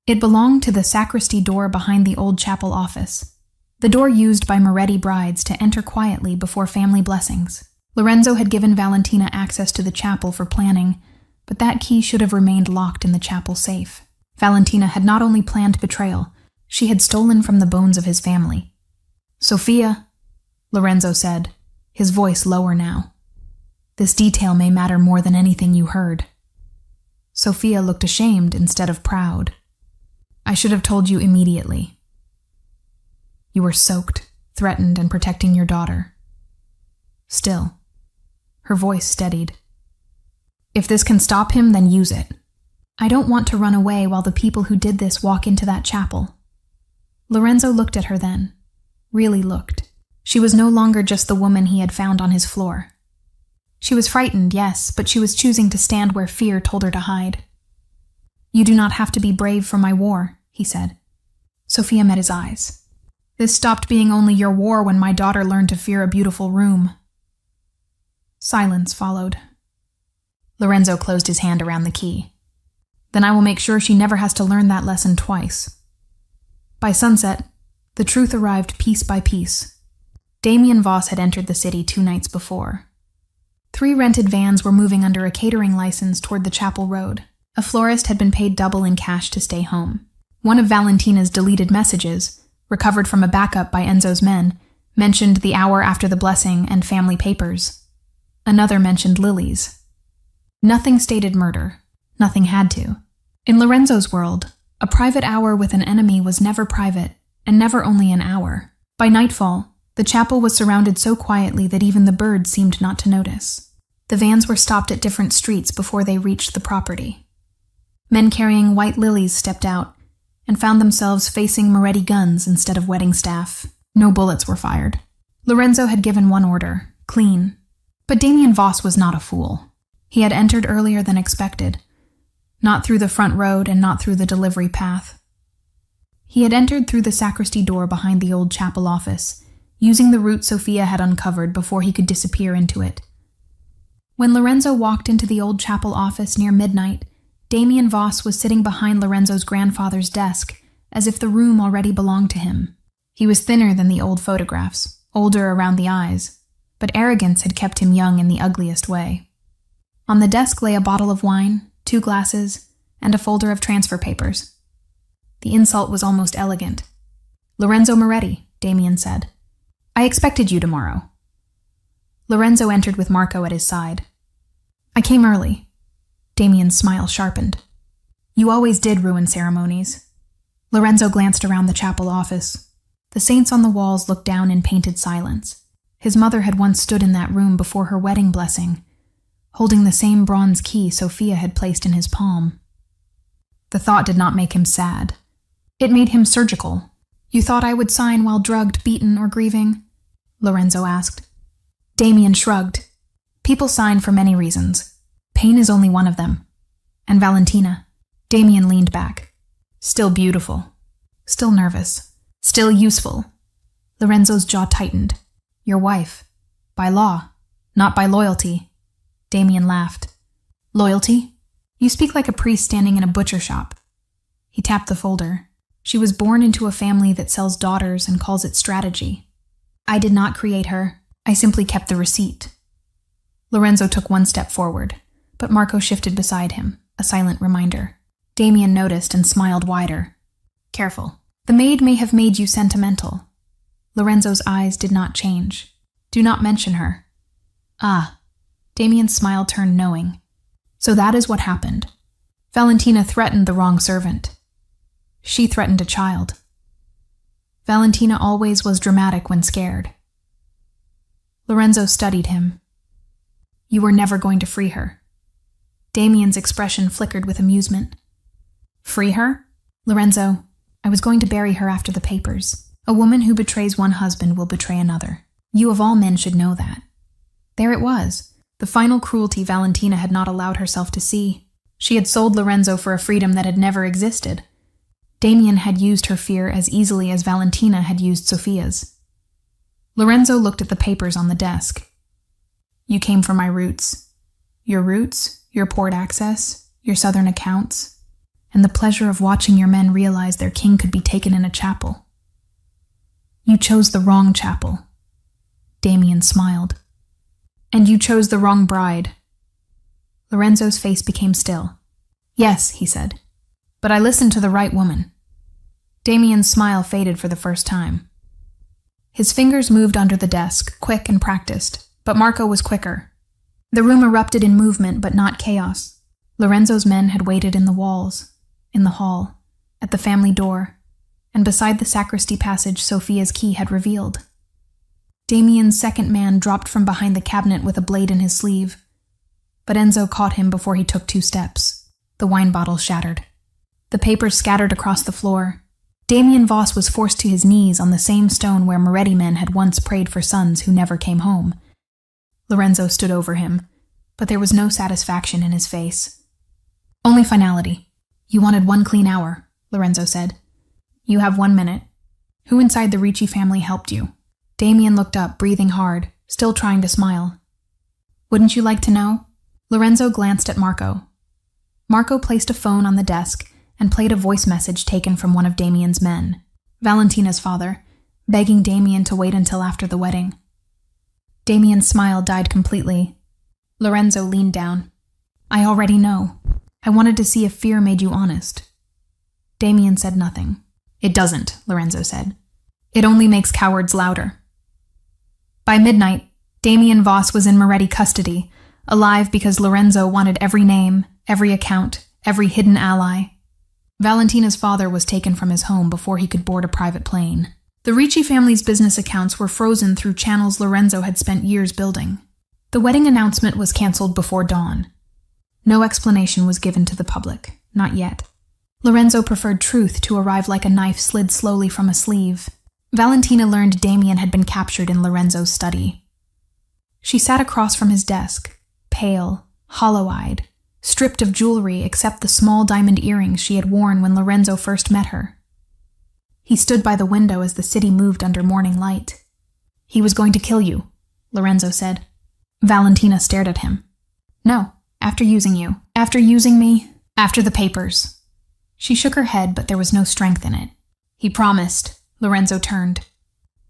Speaker 1: It belonged to the sacristy door behind the old chapel office, the door used by Moretti brides to enter quietly before family blessings. Lorenzo had given Valentina access to the chapel for planning, but that key should have remained locked in the chapel safe. Valentina had not only planned betrayal, she had stolen from the bones of his family. Sophia, Lorenzo said, his voice lower now. This detail may matter more than anything you heard. Sophia looked ashamed instead of proud. I should have told you immediately. You were soaked, threatened, and protecting your daughter. Still, her voice steadied. If this can stop him, then use it. I don't want to run away while the people who did this walk into that chapel. Lorenzo looked at her then, really looked. She was no longer just the woman he had found on his floor. She was frightened, yes, but she was choosing to stand where fear told her to hide. You do not have to be brave for my war, he said. Sophia met his eyes. This stopped being only your war when my daughter learned to fear a beautiful room. Silence followed. Lorenzo closed his hand around the key. Then I will make sure she never has to learn that lesson twice. By sunset, the truth arrived piece by piece. Damien Voss had entered the city 2 nights before. 3 rented vans were moving under a catering license toward the chapel road. A florist had been paid double in cash to stay home. One of Valentina's deleted messages, recovered from a backup by Enzo's men, mentioned the hour after the blessing and family papers. Another mentioned Lily's. Nothing stated murder. Nothing had to. In Lorenzo's world, a private hour with an enemy was never private, and never only an hour. By nightfall, the chapel was surrounded so quietly that even the birds seemed not to notice. The vans were stopped at different streets before they reached the property. Men carrying white lilies stepped out and found themselves facing Moretti guns instead of wedding staff. No bullets were fired. Lorenzo had given one order, clean. But Damien Voss was not a fool. He had entered earlier than expected. Not through the front road and not through the delivery path. He had entered through the sacristy door behind the old chapel office, using the route Sophia had uncovered before he could disappear into it. When Lorenzo walked into the old chapel office near midnight, Damien Voss was sitting behind Lorenzo's grandfather's desk, as if the room already belonged to him. He was thinner than the old photographs, older around the eyes, but arrogance had kept him young in the ugliest way. On the desk lay a bottle of wine, 2 glasses, and a folder of transfer papers. The insult was almost elegant. Lorenzo Moretti, Damien said. I expected you tomorrow. Lorenzo entered with Marco at his side. I came early. Damien's smile sharpened. You always did ruin ceremonies. Lorenzo glanced around the chapel office. The saints on the walls looked down in painted silence. His mother had once stood in that room before her wedding blessing, holding the same bronze key Sophia had placed in his palm. The thought did not make him sad. It made him surgical. You thought I would sign while drugged, beaten, or grieving? Lorenzo asked. Damien shrugged. People sign for many reasons. Pain is only one of them. And Valentina. Damien leaned back. Still beautiful. Still nervous. Still useful. Lorenzo's jaw tightened. Your wife. By law. Not by loyalty. Damien laughed. Loyalty? You speak like a priest standing in a butcher shop. He tapped the folder. She was born into a family that sells daughters and calls it strategy. I did not create her. I simply kept the receipt. Lorenzo took 1 step forward, but Marco shifted beside him, a silent reminder. Damien noticed and smiled wider. Careful. The maid may have made you sentimental, Lorenzo's eyes did not change. Do not mention her. Ah. Damien's smile turned knowing. So that is what happened. Valentina threatened the wrong servant. She threatened a child. Valentina always was dramatic when scared. Lorenzo studied him. You were never going to free her. Damien's expression flickered with amusement. Free her? Lorenzo, I was going to bury her after the papers. A woman who betrays one husband will betray another. You of all men should know that. There it was, the final cruelty Valentina had not allowed herself to see. She had sold Lorenzo for a freedom that had never existed. Damien had used her fear as easily as Valentina had used Sophia's. Lorenzo looked at the papers on the desk. You came for my roots. Your roots, your port access, your southern accounts, and the pleasure of watching your men realize their king could be taken in a chapel. You chose the wrong chapel. Damien smiled. And you chose the wrong bride. Lorenzo's face became still. Yes, he said, but I listened to the right woman. Damien's smile faded for the first time. His fingers moved under the desk, quick and practiced, but Marco was quicker. The room erupted in movement, but not chaos. Lorenzo's men had waited in the walls, in the hall, at the family door, and beside the sacristy passage Sophia's key had revealed. Damien's second man dropped from behind the cabinet with a blade in his sleeve, but Enzo caught him before he took 2 steps. The wine bottle shattered. The papers scattered across the floor. Damien Voss was forced to his knees on the same stone where Moretti men had once prayed for sons who never came home. Lorenzo stood over him, but there was no satisfaction in his face. Only finality. You wanted 1 clean hour, Lorenzo said. You have 1 minute. Who inside the Ricci family helped you? Damien looked up, breathing hard, still trying to smile. Wouldn't you like to know? Lorenzo glanced at Marco. Marco placed a phone on the desk and played a voice message taken from one of Damien's men, Valentina's father, begging Damien to wait until after the wedding. Damien's smile died completely. Lorenzo leaned down. I already know. I wanted to see if fear made you honest. Damien said nothing. It doesn't, Lorenzo said. It only makes cowards louder. By midnight, Damien Voss was in Moretti custody, alive because Lorenzo wanted every name, every account, every hidden ally. Valentina's father was taken from his home before he could board a private plane. The Ricci family's business accounts were frozen through channels Lorenzo had spent years building. The wedding announcement was canceled before dawn. No explanation was given to the public, not yet. Lorenzo preferred truth to arrive like a knife slid slowly from a sleeve. Valentina learned Damien had been captured in Lorenzo's study. She sat across from his desk, pale, hollow-eyed, stripped of jewelry except the small diamond earrings she had worn when Lorenzo first met her. He stood by the window as the city moved under morning light. He was going to kill you, Lorenzo said. Valentina stared at him. No, after using you. After using me. After the papers. She shook her head, but there was no strength in it. He promised. Lorenzo turned.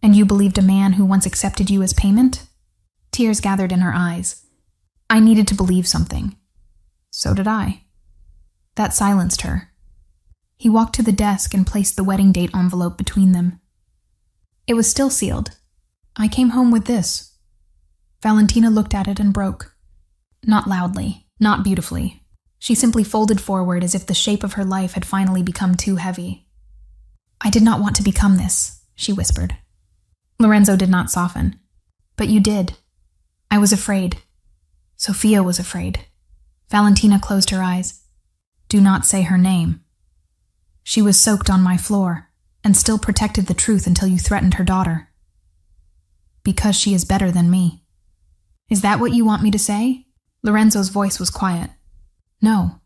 Speaker 1: And you believed a man who once accepted you as payment? Tears gathered in her eyes. I needed to believe something. So did I. That silenced her. He walked to the desk and placed the wedding date envelope between them. It was still sealed. I came home with this. Valentina looked at it and broke. Not loudly, not beautifully. She simply folded forward as if the shape of her life had finally become too heavy. I did not want to become this, she whispered. Lorenzo did not soften. But you did. I was afraid. Sophia was afraid. Valentina closed her eyes. Do not say her name. She was soaked on my floor, and still protected the truth until you threatened her daughter. Because she is better than me. Is that what you want me to say? Lorenzo's voice was quiet. No.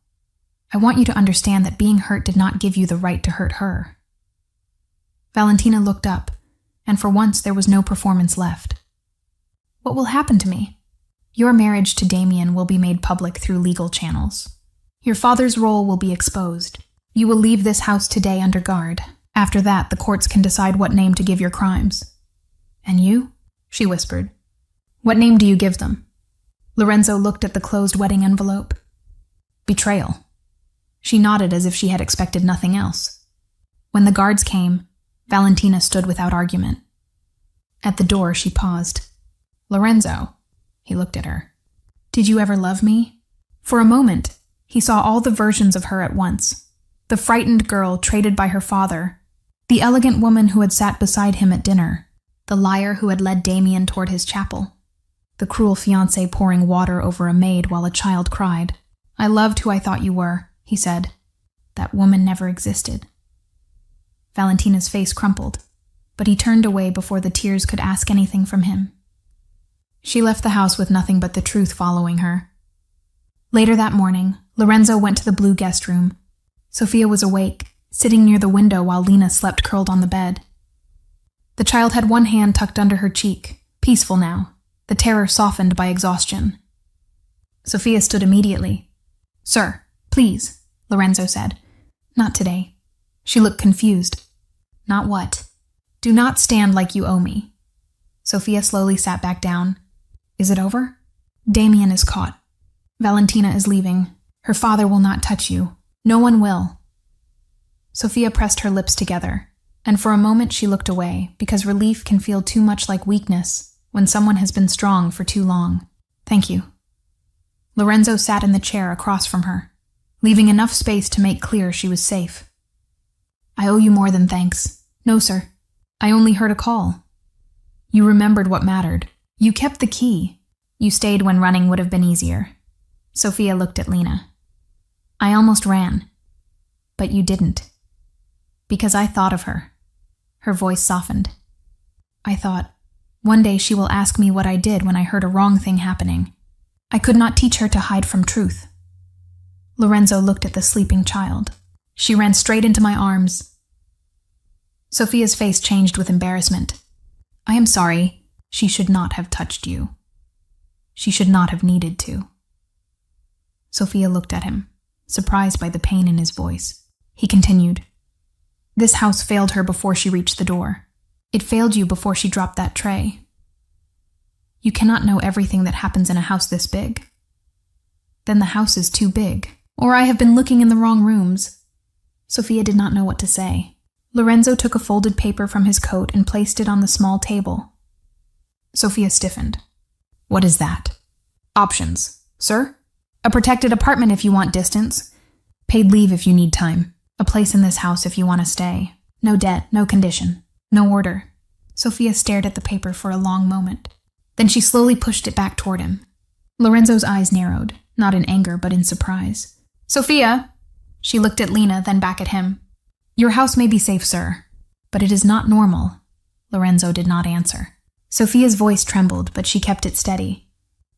Speaker 1: I want you to understand that being hurt did not give you the right to hurt her. Valentina looked up, and for once there was no performance left. What will happen to me? Your marriage to Damien will be made public through legal channels. Your father's role will be exposed. You will leave this house today under guard. After that, the courts can decide what name to give your crimes. And you? She whispered. What name do you give them? Lorenzo looked at the closed wedding envelope. Betrayal. She nodded as if she had expected nothing else. When the guards came, Valentina stood without argument. At the door, she paused. "Lorenzo," he looked at her. "Did you ever love me?" For a moment, he saw all the versions of her at once. The frightened girl traded by her father, the elegant woman who had sat beside him at dinner, the liar who had led Damien toward his chapel, the cruel fiancé pouring water over a maid while a child cried. "I loved who I thought you were," he said. "That woman never existed." Valentina's face crumpled, but he turned away before the tears could ask anything from him. She left the house with nothing but the truth following her. Later that morning, Lorenzo went to the blue guest room. Sophia was awake, sitting near the window while Lena slept curled on the bed. The child had one hand tucked under her cheek, peaceful now, the terror softened by exhaustion. Sophia stood immediately. "Sir, please," Lorenzo said. "Not today." She looked confused. "Not what?" "Do not stand like you owe me." Sophia slowly sat back down. "Is it over?" "Damien is caught. Valentina is leaving. Her father will not touch you. No one will." Sophia pressed her lips together, and for a moment she looked away, because relief can feel too much like weakness when someone has been strong for too long. "Thank you." Lorenzo sat in the chair across from her, leaving enough space to make clear she was safe. "I owe you more than thanks." "No, sir. I only heard a call." "You remembered what mattered. You kept the key. You stayed when running would have been easier." Sophia looked at Lena. "I almost ran. But you didn't. Because I thought of her." Her voice softened. "I thought, one day she will ask me what I did when I heard a wrong thing happening. I could not teach her to hide from truth." Lorenzo looked at the sleeping child. She ran straight into my arms. Sophia's face changed with embarrassment. "I am sorry. She should not have touched you. She should not have needed to." Sophia looked at him, surprised by the pain in his voice. He continued, "This house failed her before she reached the door. It failed you before she dropped that tray. You cannot know everything that happens in a house this big. Then the house is too big, or I have been looking in the wrong rooms." Sophia did not know what to say. Lorenzo took a folded paper from his coat and placed it on the small table. Sophia stiffened. "What is that?" "Options, sir. A protected apartment if you want distance. Paid leave if you need time. A place in this house if you want to stay. No debt, no condition, no order." Sophia stared at the paper for a long moment. Then she slowly pushed it back toward him. Lorenzo's eyes narrowed, not in anger but in surprise. "Sophia!" She looked at Lena, then back at him. "Your house may be safe, sir, but it is not normal." Lorenzo did not answer. Sophia's voice trembled, but she kept it steady.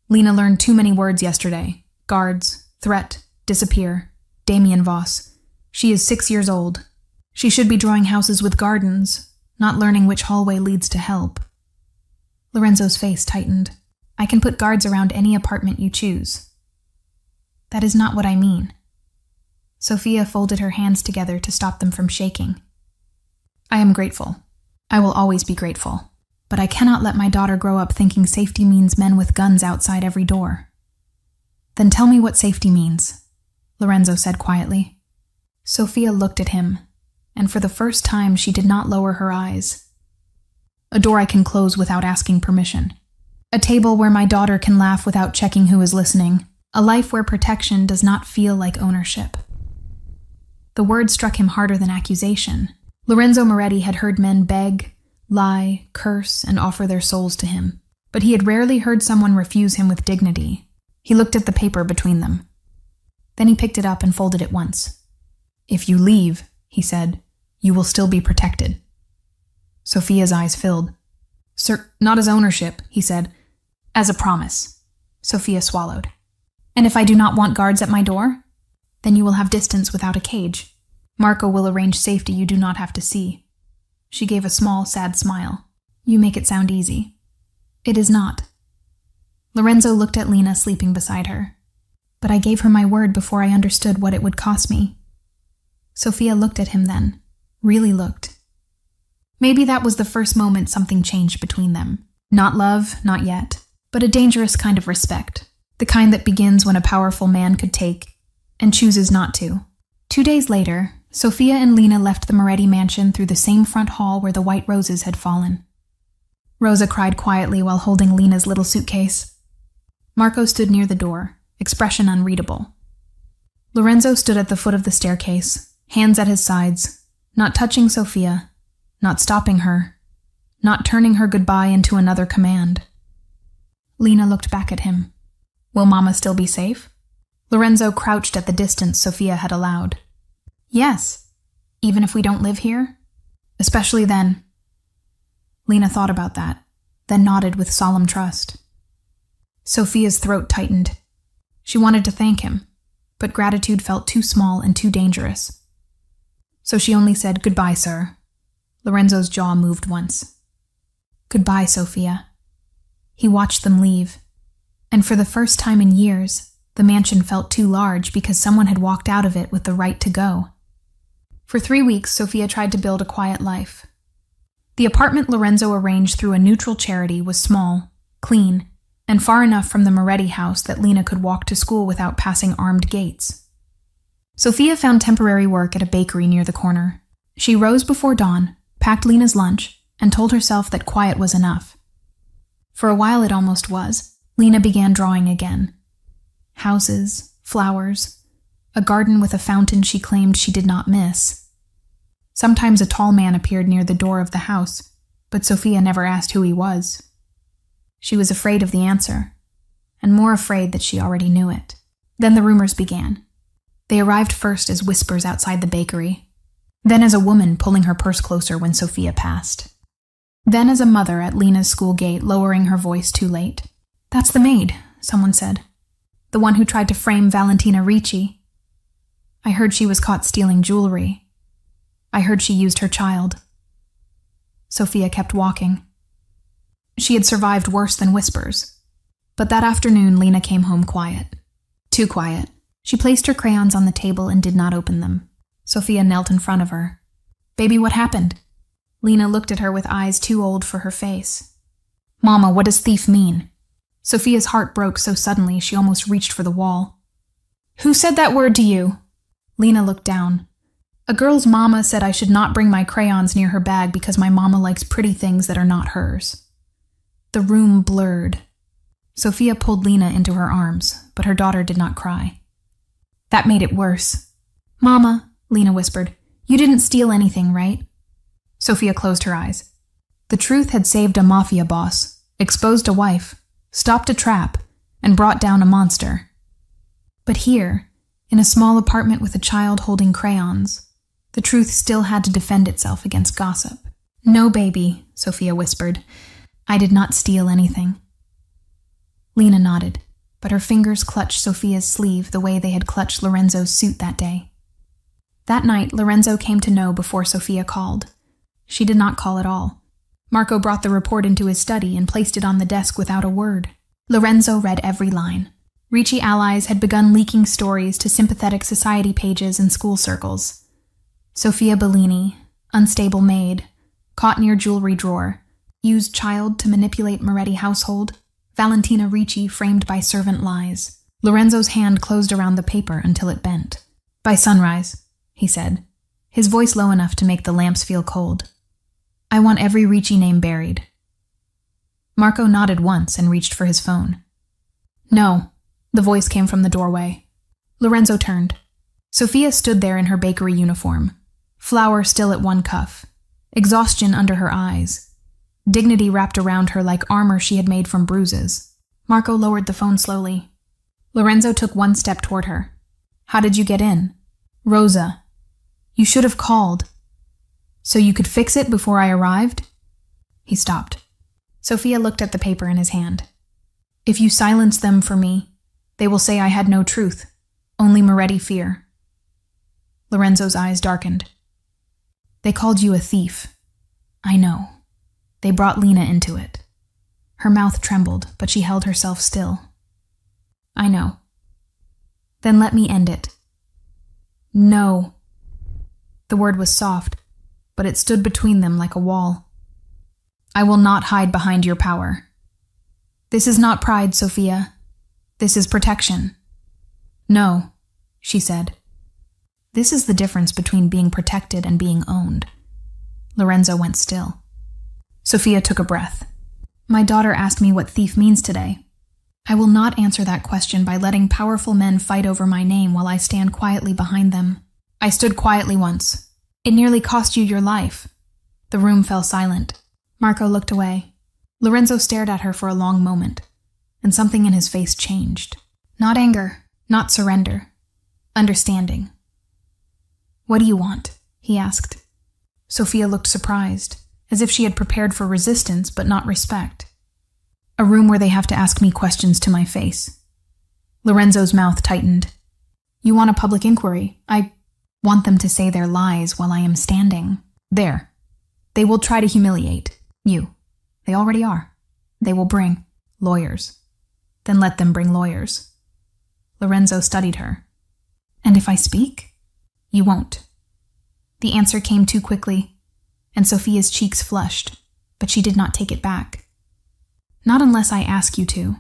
Speaker 1: "Lena learned too many words yesterday. Guards, threat, disappear, Damien Voss. She is 6 years old. She should be drawing houses with gardens, not learning which hallway leads to help." Lorenzo's face tightened. "I can put guards around any apartment you choose." "That is not what I mean." Sophia folded her hands together to stop them from shaking. "I am grateful. I will always be grateful. But I cannot let my daughter grow up thinking safety means men with guns outside every door." "Then tell me what safety means," Lorenzo said quietly. Sophia looked at him, and for the first time she did not lower her eyes. "A door I can close without asking permission. A table where my daughter can laugh without checking who is listening. A life where protection does not feel like ownership." The word struck him harder than accusation. Lorenzo Moretti had heard men beg, lie, curse, and offer their souls to him, but he had rarely heard someone refuse him with dignity. He looked at the paper between them. Then he picked it up and folded it once. "If you leave," he said, "you will still be protected." Sophia's eyes filled. "Sir, not as ownership," he said. "As a promise." Sophia swallowed. "And if I do not want guards at my door?" "Then you will have distance without a cage. Marco will arrange safety you do not have to see." She gave a small, sad smile. "You make it sound easy." "It is not." Lorenzo looked at Lena sleeping beside her. "But I gave her my word before I understood what it would cost me." Sophia looked at him then, really looked. Maybe that was the first moment something changed between them. Not love, not yet, but a dangerous kind of respect, the kind that begins when a powerful man could take and chooses not to. 2 days later, Sophia and Lena left the Moretti mansion through the same front hall where the white roses had fallen. Rosa cried quietly while holding Lena's little suitcase. Marco stood near the door, expression unreadable. Lorenzo stood at the foot of the staircase, hands at his sides, not touching Sophia, not stopping her, not turning her goodbye into another command. Lena looked back at him. Will Mama still be safe? Lorenzo crouched at the distance Sophia had allowed. Yes, even if we don't live here? Especially then. Lena thought about that, then nodded with solemn trust. Sophia's throat tightened. She wanted to thank him, but gratitude felt too small and too dangerous. So she only said, "Goodbye, sir." Lorenzo's jaw moved once. "Goodbye, Sophia." He watched them leave, and for the first time in years, the mansion felt too large because someone had walked out of it with the right to go. For 3 weeks, Sophia tried to build a quiet life. The apartment Lorenzo arranged through a neutral charity was small, clean, and far enough from the Moretti house that Lena could walk to school without passing armed gates. Sophia found temporary work at a bakery near the corner. She rose before dawn, packed Lena's lunch, and told herself that quiet was enough. For a while it almost was. Lena began drawing again. Houses, flowers, a garden with a fountain she claimed she did not miss. Sometimes a tall man appeared near the door of the house, but Sophia never asked who he was. She was afraid of the answer, and more afraid that she already knew it. Then the rumors began. They arrived first as whispers outside the bakery, then as a woman pulling her purse closer when Sophia passed. Then as a mother at Lena's school gate lowering her voice too late. "That's the maid," someone said. "The one who tried to frame Valentina Ricci. I heard she was caught stealing jewelry. I heard she used her child." Sophia kept walking. She had survived worse than whispers. But that afternoon, Lena came home quiet. Too quiet. She placed her crayons on the table and did not open them. Sophia knelt in front of her. "Baby, what happened?" Lena looked at her with eyes too old for her face. "Mama, what does thief mean?" Sophia's heart broke so suddenly she almost reached for the wall. "Who said that word to you?" Lena looked down. "A girl's mama said I should not bring my crayons near her bag because my mama likes pretty things that are not hers." The room blurred. Sophia pulled Lena into her arms, but her daughter did not cry. That made it worse. "Mama," Lena whispered, "you didn't steal anything, right?" Sophia closed her eyes. The truth had saved a mafia boss, exposed a wife, stopped a trap, and brought down a monster. But here, in a small apartment with a child holding crayons, the truth still had to defend itself against gossip. "No, baby," Sophia whispered. "I did not steal anything." Lena nodded, but her fingers clutched Sophia's sleeve the way they had clutched Lorenzo's suit that day. That night, Lorenzo came to know before Sophia called. She did not call at all. Marco brought the report into his study and placed it on the desk without a word. Lorenzo read every line. Ricci allies had begun leaking stories to sympathetic society pages and school circles. Sophia Bellini, unstable maid, caught near jewelry drawer, used child to manipulate Moretti household, Valentina Ricci framed by servant lies. Lorenzo's hand closed around the paper until it bent. "By sunrise," he said, his voice low enough to make the lamps feel cold. "I want every Ricci name buried." Marco nodded once and reached for his phone. "No," the voice came from the doorway. Lorenzo turned. Sophia stood there in her bakery uniform, flour still at one cuff, exhaustion under her eyes, dignity wrapped around her like armor she had made from bruises. Marco lowered the phone slowly. Lorenzo took one step toward her. "How did you get in?" "Rosa. You should have called." "So you could fix it before I arrived?" He stopped. Sophia looked at the paper in his hand. "If you silence them for me, they will say I had no truth, only Moretti fear." Lorenzo's eyes darkened. "They called you a thief." "I know. They brought Lena into it." Her mouth trembled, but she held herself still. "I know." "Then let me end it." "No." The word was soft, but it stood between them like a wall. "I will not hide behind your power. This is not pride, Sophia. This is protection." "No," she said. This is the difference between being protected and being owned. Lorenzo went still. Sophia took a breath. My daughter asked me what thief means today. I will not answer that question by letting powerful men fight over my name while I stand quietly behind them. I stood quietly once. It nearly cost you your life. The room fell silent. Marco looked away. Lorenzo stared at her for a long moment, and something in his face changed. Not anger, not surrender. Understanding. What do you want? He asked. Sophia looked surprised, as if she had prepared for resistance but not respect. A room where they have to ask me questions to my face. Lorenzo's mouth tightened. You want a public inquiry? I want them to say their lies while I am standing. There. They will try to humiliate you. They already are. They will bring lawyers. Then let them bring lawyers. Lorenzo studied her. And if I speak? You won't. The answer came too quickly, and Sophia's cheeks flushed, but she did not take it back. Not unless I ask you to.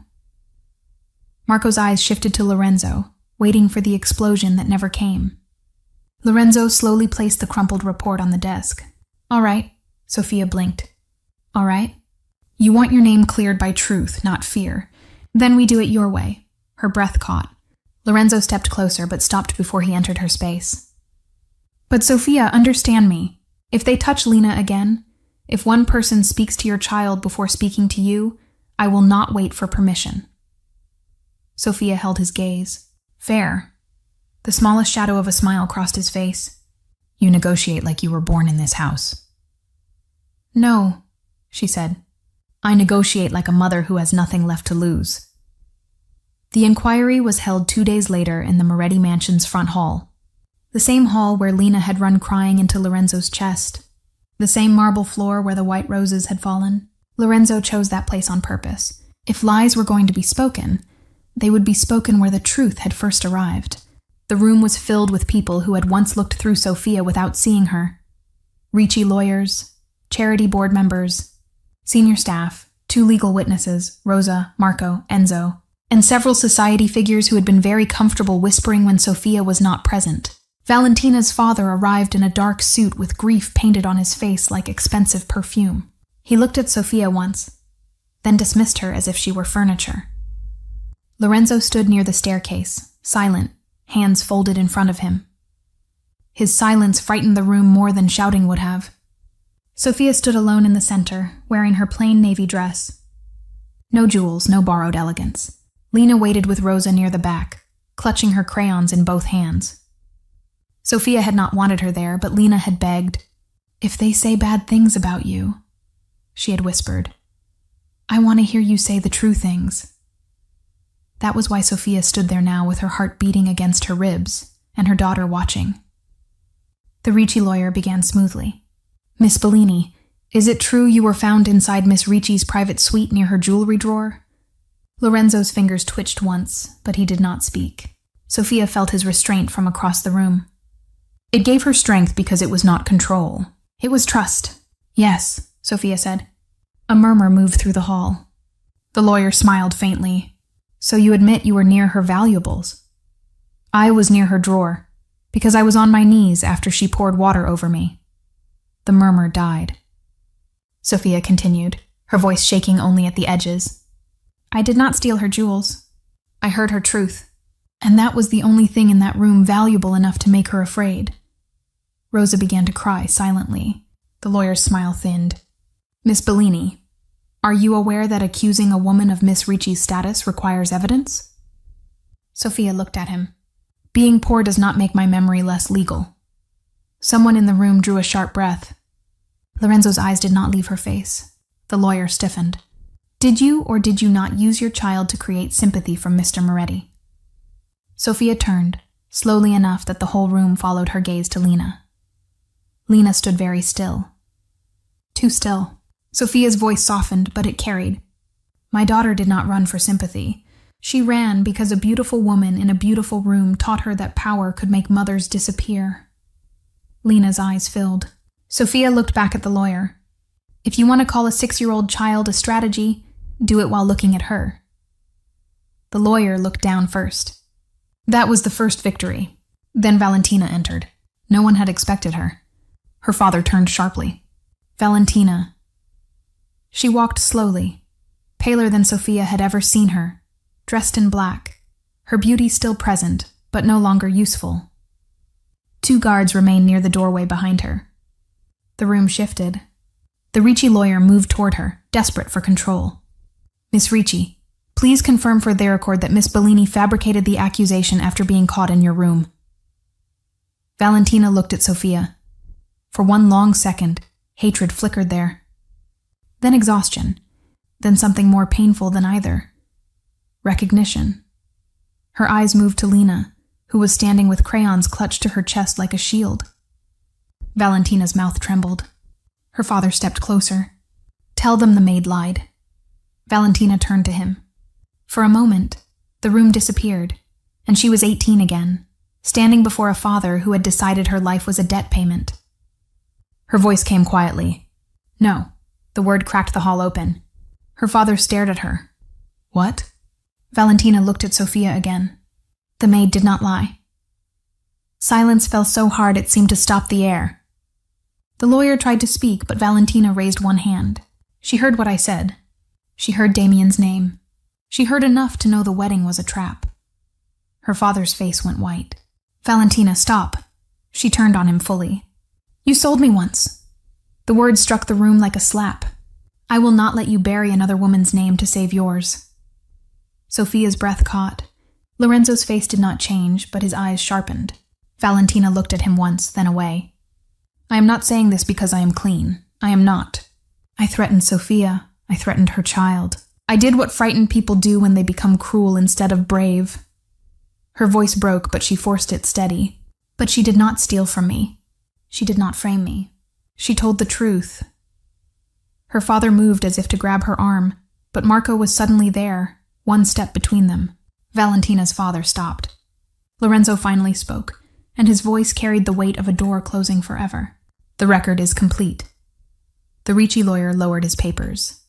Speaker 1: Marco's eyes shifted to Lorenzo, waiting for the explosion that never came. Lorenzo slowly placed the crumpled report on the desk. All right, Sophia blinked. All right. You want your name cleared by truth, not fear. Then we do it your way. Her breath caught. Lorenzo stepped closer, but stopped before he entered her space. But Sophia, understand me. If they touch Lena again, if one person speaks to your child before speaking to you, I will not wait for permission. Sophia held his gaze. Fair. The smallest shadow of a smile crossed his face. You negotiate like you were born in this house. No, she said. I negotiate like a mother who has nothing left to lose. The inquiry was held 2 days later in the Moretti Mansion's front hall. The same hall where Lena had run crying into Lorenzo's chest. The same marble floor where the white roses had fallen. Lorenzo chose that place on purpose. If lies were going to be spoken, they would be spoken where the truth had first arrived. The room was filled with people who had once looked through Sophia without seeing her. Ricci lawyers, charity board members, senior staff, 2 legal witnesses, Rosa, Marco, Enzo, and several society figures who had been very comfortable whispering when Sophia was not present. Valentina's father arrived in a dark suit with grief painted on his face like expensive perfume. He looked at Sophia once, then dismissed her as if she were furniture. Lorenzo stood near the staircase, silent, hands folded in front of him. His silence frightened the room more than shouting would have. Sophia stood alone in the center, wearing her plain navy dress. No jewels, no borrowed elegance. Lena waited with Rosa near the back, clutching her crayons in both hands. Sophia had not wanted her there, but Lena had begged. If they say bad things about you, she had whispered, I want to hear you say the true things. That was why Sophia stood there now with her heart beating against her ribs and her daughter watching. The Ricci lawyer began smoothly. Miss Bellini, is it true you were found inside Miss Ricci's private suite near her jewelry drawer? Lorenzo's fingers twitched once, but he did not speak. Sophia felt his restraint from across the room. It gave her strength because it was not control. It was trust. Yes, Sophia said. A murmur moved through the hall. The lawyer smiled faintly. So you admit you were near her valuables? I was near her drawer, because I was on my knees after she poured water over me. The murmur died. Sophia continued, her voice shaking only at the edges. I did not steal her jewels. I heard her truth, and that was the only thing in that room valuable enough to make her afraid. Rosa began to cry silently. The lawyer's smile thinned. Miss Bellini, are you aware that accusing a woman of Miss Ricci's status requires evidence? Sophia looked at him. Being poor does not make my memory less legal. Someone in the room drew a sharp breath. Lorenzo's eyes did not leave her face. The lawyer stiffened. Did you or did you not use your child to create sympathy from Mr. Moretti? Sophia turned, slowly enough that the whole room followed her gaze to Lena. Lena stood very still. Too still. Sophia's voice softened, but it carried. My daughter did not run for sympathy. She ran because a beautiful woman in a beautiful room taught her that power could make mothers disappear. Lena's eyes filled. Sophia looked back at the lawyer. If you want to call a 6-year-old child a strategy, do it while looking at her. The lawyer looked down first. That was the first victory. Then Valentina entered. No one had expected her. Her father turned sharply. Valentina. She walked slowly, paler than Sophia had ever seen her, dressed in black, her beauty still present, but no longer useful. 2 guards remained near the doorway behind her. The room shifted. The Ricci lawyer moved toward her, desperate for control. "Miss Ricci, please confirm for their record that Miss Bellini fabricated the accusation after being caught in your room." Valentina looked at Sophia. For one long second, hatred flickered there. Then exhaustion. Then something more painful than either. Recognition. Her eyes moved to Lena, who was standing with crayons clutched to her chest like a shield. Valentina's mouth trembled. Her father stepped closer. "Tell them the maid lied." Valentina turned to him. For a moment, the room disappeared, and she was 18 again, standing before a father who had decided her life was a debt payment. Her voice came quietly. "No." The word cracked the hall open. Her father stared at her. "What?" Valentina looked at Sophia again. The maid did not lie. Silence fell so hard it seemed to stop the air. The lawyer tried to speak, but Valentina raised one hand. She heard what I said. She heard Damien's name. She heard enough to know the wedding was a trap. Her father's face went white. "Valentina, stop." She turned on him fully. "You sold me once." The word struck the room like a slap. "I will not let you bury another woman's name to save yours." Sophia's breath caught. Lorenzo's face did not change, but his eyes sharpened. Valentina looked at him once, then away. "I am not saying this because I am clean. I am not. I threatened Sophia. I threatened her child. I did what frightened people do when they become cruel instead of brave." Her voice broke, but she forced it steady. "But she did not steal from me. She did not frame me. She told the truth." Her father moved as if to grab her arm, but Marco was suddenly there, one step between them. Valentina's father stopped. Lorenzo finally spoke, and his voice carried the weight of a door closing forever. "The record is complete." The Ricci lawyer lowered his papers.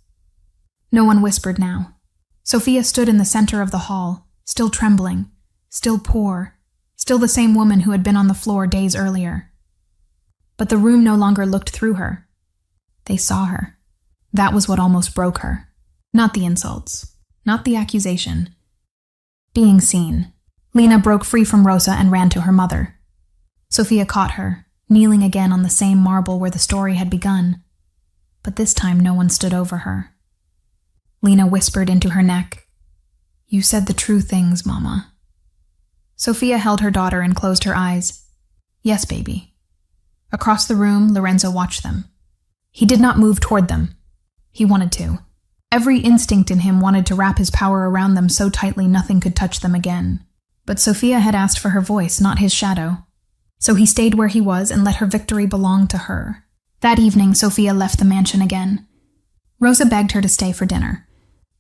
Speaker 1: No one whispered now. Sophia stood in the center of the hall, still trembling, still poor, still the same woman who had been on the floor days earlier. But the room no longer looked through her. They saw her. That was what almost broke her. Not the insults, not the accusation. Being seen. Lena broke free from Rosa and ran to her mother. Sophia caught her, kneeling again on the same marble where the story had begun. But this time no one stood over her. Lena whispered into her neck, "You said the true things, Mama." Sophia held her daughter and closed her eyes. "Yes, baby." Across the room, Lorenzo watched them. He did not move toward them. He wanted to. Every instinct in him wanted to wrap his power around them so tightly nothing could touch them again. But Sophia had asked for her voice, not his shadow. So he stayed where he was and let her victory belong to her. That evening, Sophia left the mansion again. Rosa begged her to stay for dinner.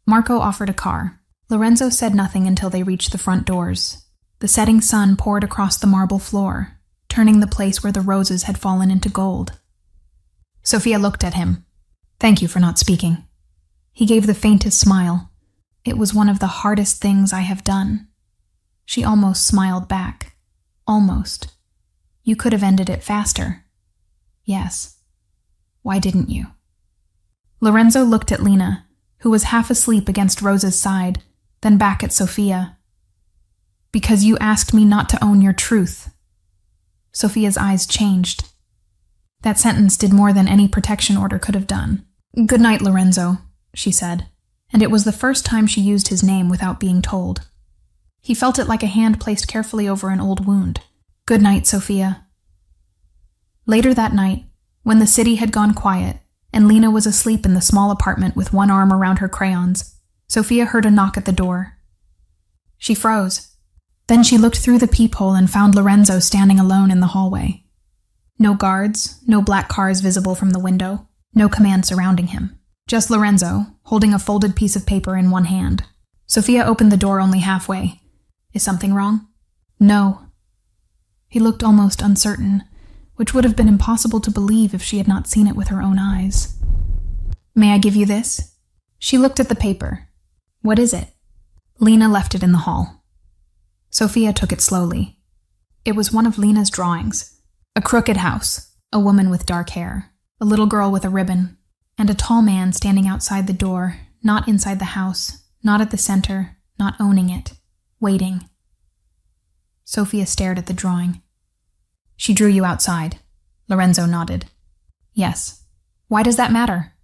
Speaker 1: Marco offered a car. Lorenzo said nothing until they reached the front doors. The setting sun poured across the marble floor, turning the place where the roses had fallen into gold. Sophia looked at him. "Thank you for not speaking." He gave the faintest smile. "It was one of the hardest things I have done." She almost smiled back. Almost. "You could have ended it faster." "Yes." "Why didn't you?" Lorenzo looked at Lena, who was half asleep against Rosa's side, then back at Sophia. "Because you asked me not to own your truth." Sophia's eyes changed. That sentence did more than any protection order could have done. "Good night, Lorenzo," she said, and it was the first time she used his name without being told. He felt it like a hand placed carefully over an old wound. "Good night, Sophia." Later that night, when the city had gone quiet, and Lena was asleep in the small apartment with one arm around her crayons, Sophia heard a knock at the door. She froze. Then she looked through the peephole and found Lorenzo standing alone in the hallway. No guards, no black cars visible from the window, no command surrounding him. Just Lorenzo, holding a folded piece of paper in one hand. Sophia opened the door only halfway. "Is something wrong?" "No." He looked almost uncertain, which would have been impossible to believe if she had not seen it with her own eyes. "May I give you this?" She looked at the paper. "What is it?" Lena left it in the hall. Sophia took it slowly. It was one of Lena's drawings. A crooked house, a woman with dark hair, a little girl with a ribbon, and a tall man standing outside the door, Not inside the house, not at the center, not owning it. Waiting. Sophia stared at the drawing. She drew you outside. Lorenzo nodded. Yes. Why does that matter?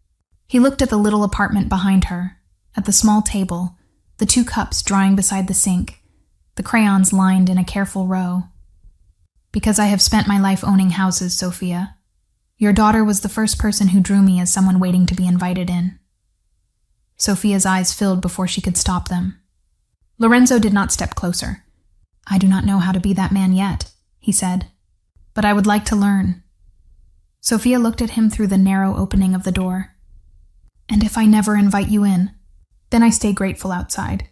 Speaker 1: He looked at the little apartment behind her, at the small table, the 2 cups drying beside the sink, the crayons lined in a careful row. Because I have spent my life owning houses, Sophia. Your daughter was the first person who drew me as someone waiting to be invited in. Sophia's eyes filled before she could stop them. Lorenzo did not step closer. I do not know how to be that man yet, he said, but I would like to learn. Sophia looked at him through the narrow opening of the door. And if I never invite you in, then I stay grateful outside.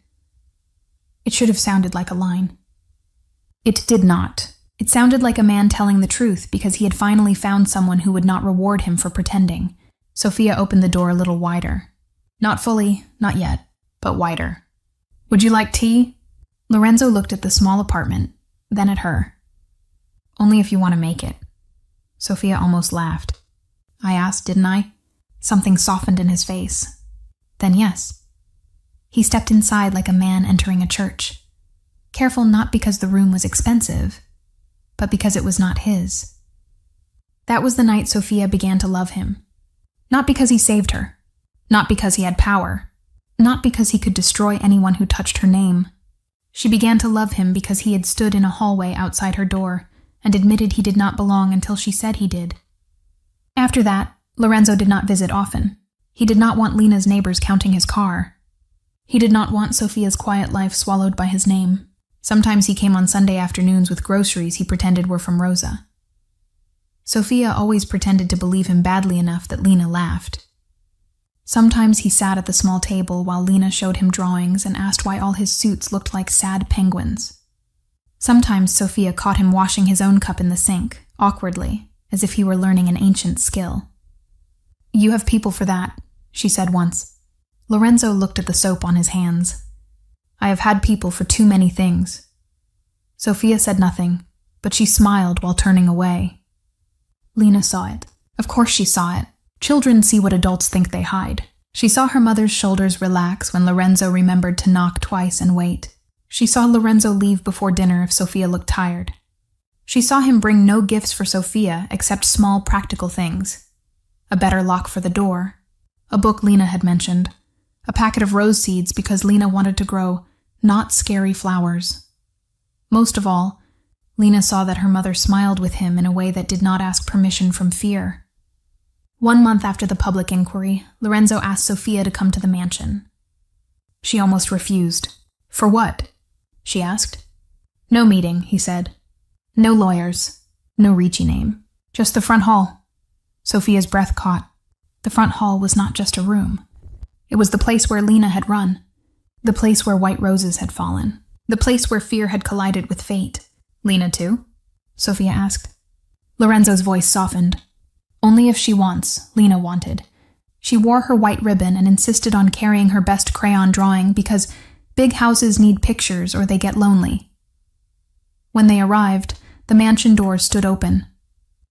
Speaker 1: It should have sounded like a line. It did not. It sounded like a man telling the truth because he had finally found someone who would not reward him for pretending. Sophia opened the door a little wider. Not fully, not yet, but wider. Would you like tea? Lorenzo looked at the small apartment, then at her. Only if you want to make it. Sophia almost laughed. I asked, didn't I? Something softened in his face. Then yes. He stepped inside like a man entering a church. Careful not because the room was expensive, but because it was not his. That was the night Sophia began to love him. Not because he saved her. Not because he had power. Not because he could destroy anyone who touched her name. She began to love him because he had stood in a hallway outside her door and admitted he did not belong until she said he did. After that, Lorenzo did not visit often. He did not want Lena's neighbors counting his car. He did not want Sophia's quiet life swallowed by his name. Sometimes he came on Sunday afternoons with groceries he pretended were from Rosa. Sophia always pretended to believe him badly enough that Lena laughed. Sometimes he sat at the small table while Lena showed him drawings and asked why all his suits looked like sad penguins. Sometimes Sophia caught him washing his own cup in the sink, awkwardly, as if he were learning an ancient skill. You have people for that, she said once. Lorenzo looked at the soap on his hands. I have had people for too many things. Sophia said nothing, but she smiled while turning away. Lena saw it. Of course she saw it. Children see what adults think they hide. She saw her mother's shoulders relax when Lorenzo remembered to knock twice and wait. She saw Lorenzo leave before dinner if Sophia looked tired. She saw him bring no gifts for Sophia except small practical things. A better lock for the door. A book Lena had mentioned. A packet of rose seeds because Lena wanted to grow not scary flowers. Most of all, Lena saw that her mother smiled with him in a way that did not ask permission from fear. 1 month after the public inquiry, Lorenzo asked Sophia to come to the mansion. She almost refused. For what? She asked. No meeting, he said. No lawyers. No Ricci name. Just the front hall. Sophia's breath caught. The front hall was not just a room. It was the place where Lena had run. The place where white roses had fallen. The place where fear had collided with fate. Lena too? Sophia asked. Lorenzo's voice softened. Only if she wants, Lena wanted. She wore her white ribbon and insisted on carrying her best crayon drawing because big houses need pictures or they get lonely. When they arrived, the mansion doors stood open.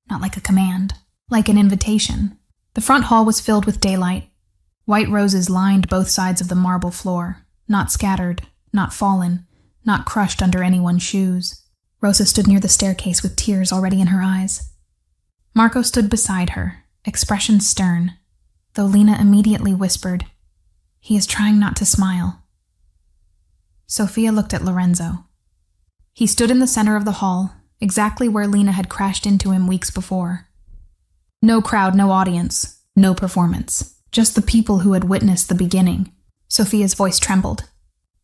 Speaker 1: Not like a command, like an invitation. The front hall was filled with daylight. White roses lined both sides of the marble floor, not scattered, not fallen, not crushed under anyone's shoes. Rosa stood near the staircase with tears already in her eyes. Marco stood beside her, expression stern, though Lena immediately whispered, "He is trying not to smile." Sophia looked at Lorenzo. He stood in the center of the hall, exactly where Lena had crashed into him weeks before. No crowd, no audience, no performance, just the people who had witnessed the beginning. Sophia's voice trembled.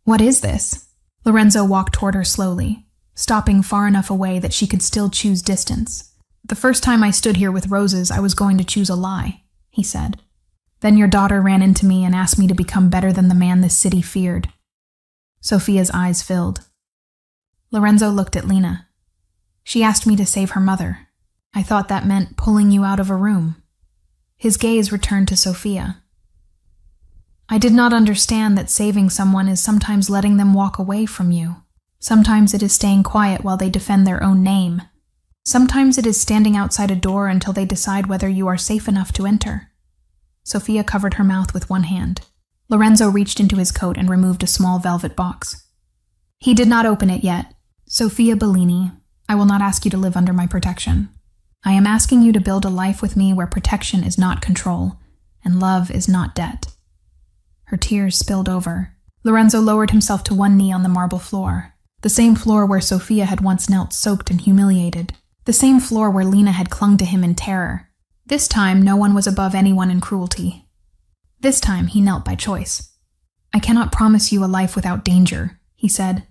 Speaker 1: What is this? Lorenzo walked toward her slowly, stopping far enough away that she could still choose distance. The first time I stood here with roses, I was going to choose a lie, he said. Then your daughter ran into me and asked me to become better than the man this city feared. Sophia's eyes filled. Lorenzo looked at Lena. She asked me to save her mother. I thought that meant pulling you out of a room. His gaze returned to Sophia. I did not understand that saving someone is sometimes letting them walk away from you. Sometimes it is staying quiet while they defend their own name. Sometimes it is standing outside a door until they decide whether you are safe enough to enter. Sophia covered her mouth with one hand. Lorenzo reached into his coat and removed a small velvet box. He did not open it yet. Sofia Bellini, I will not ask you to live under my protection. I am asking you to build a life with me where protection is not control, and love is not debt. Her tears spilled over. Lorenzo lowered himself to one knee on the marble floor, the same floor where Sofia had once knelt soaked and humiliated, the same floor where Lena had clung to him in terror. This time, no one was above anyone in cruelty. This time, he knelt by choice. I cannot promise you a life without danger, he said.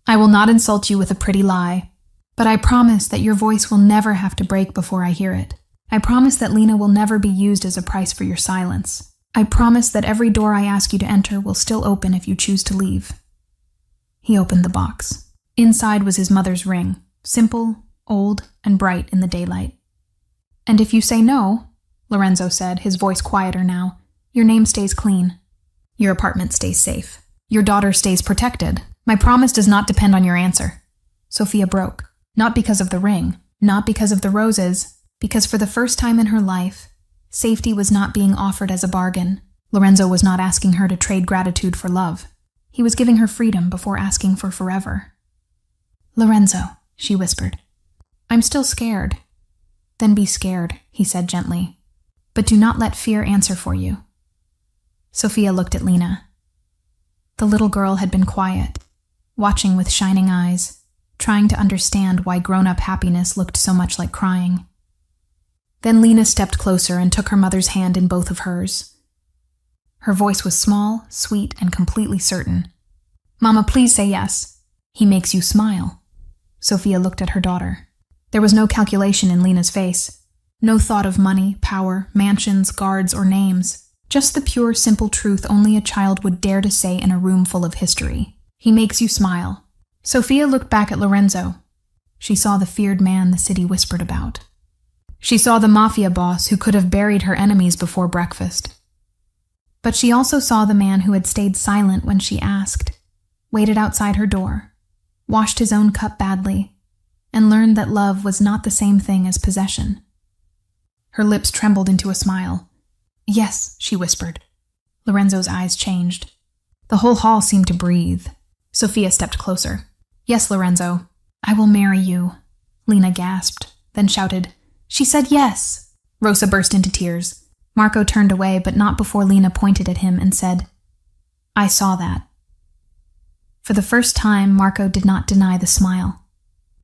Speaker 1: I will not insult you with a pretty lie, but I promise that your voice will never have to break before I hear it. I promise that Lena will never be used as a price for your silence. I promise that every door I ask you to enter will still open if you choose to leave. He opened the box. Inside was his mother's ring, simple, old, and bright in the daylight. And if you say no, Lorenzo said, his voice quieter now, your name stays clean. Your apartment stays safe. Your daughter stays protected. My promise does not depend on your answer. Sofia broke. Not because of the ring, not because of the roses, because for the first time in her life, safety was not being offered as a bargain. Lorenzo was not asking her to trade gratitude for love. He was giving her freedom before asking for forever. Lorenzo, she whispered. I'm still scared. Then be scared, he said gently. But do not let fear answer for you. Sofia looked at Lena. The little girl had been quiet, watching with shining eyes, trying to understand why grown-up happiness looked so much like crying. Then Lena stepped closer and took her mother's hand in both of hers. Her voice was small, sweet, and completely certain. Mama, please say yes. He makes you smile. Sofia looked at her daughter. There was no calculation in Lena's face. No thought of money, power, mansions, guards, or names. Just the pure, simple truth only a child would dare to say in a room full of history. He makes you smile. Sofia looked back at Lorenzo. She saw the feared man the city whispered about. She saw the Mafia Boss who could have buried her enemies before breakfast. But she also saw the man who had stayed silent when she asked, waited outside her door, washed his own cup badly, and learned that love was not the same thing as possession. Her lips trembled into a smile. Yes, she whispered. Lorenzo's eyes changed. The whole hall seemed to breathe. Sofia stepped closer. Yes, Lorenzo, I will marry you, Lena gasped, then shouted, She said yes! Rosa burst into tears. Marco turned away, but not before Lena pointed at him and said, I saw that. For the first time, Marco did not deny the smile.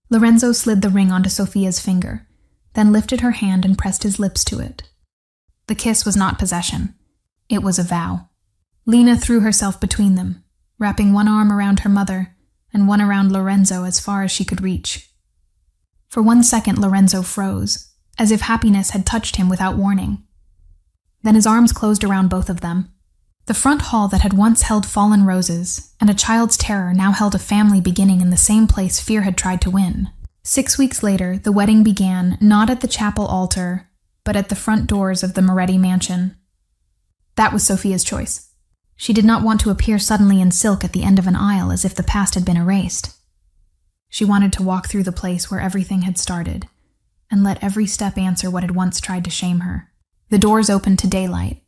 Speaker 1: Lorenzo slid the ring onto Sofia's finger, then lifted her hand and pressed his lips to it. The kiss was not possession. It was a vow. Lena threw herself between them, wrapping one arm around her mother and one around Lorenzo as far as she could reach. For 1 second, Lorenzo froze, as if happiness had touched him without warning. Then his arms closed around both of them. The front hall that had once held fallen roses and a child's terror now held a family beginning in the same place fear had tried to win. 6 weeks later, the wedding began not at the chapel altar, but at the front doors of the Moretti mansion. That was Sofia's choice. She did not want to appear suddenly in silk at the end of an aisle as if the past had been erased. She wanted to walk through the place where everything had started, and let every step answer what had once tried to shame her. The doors opened to daylight.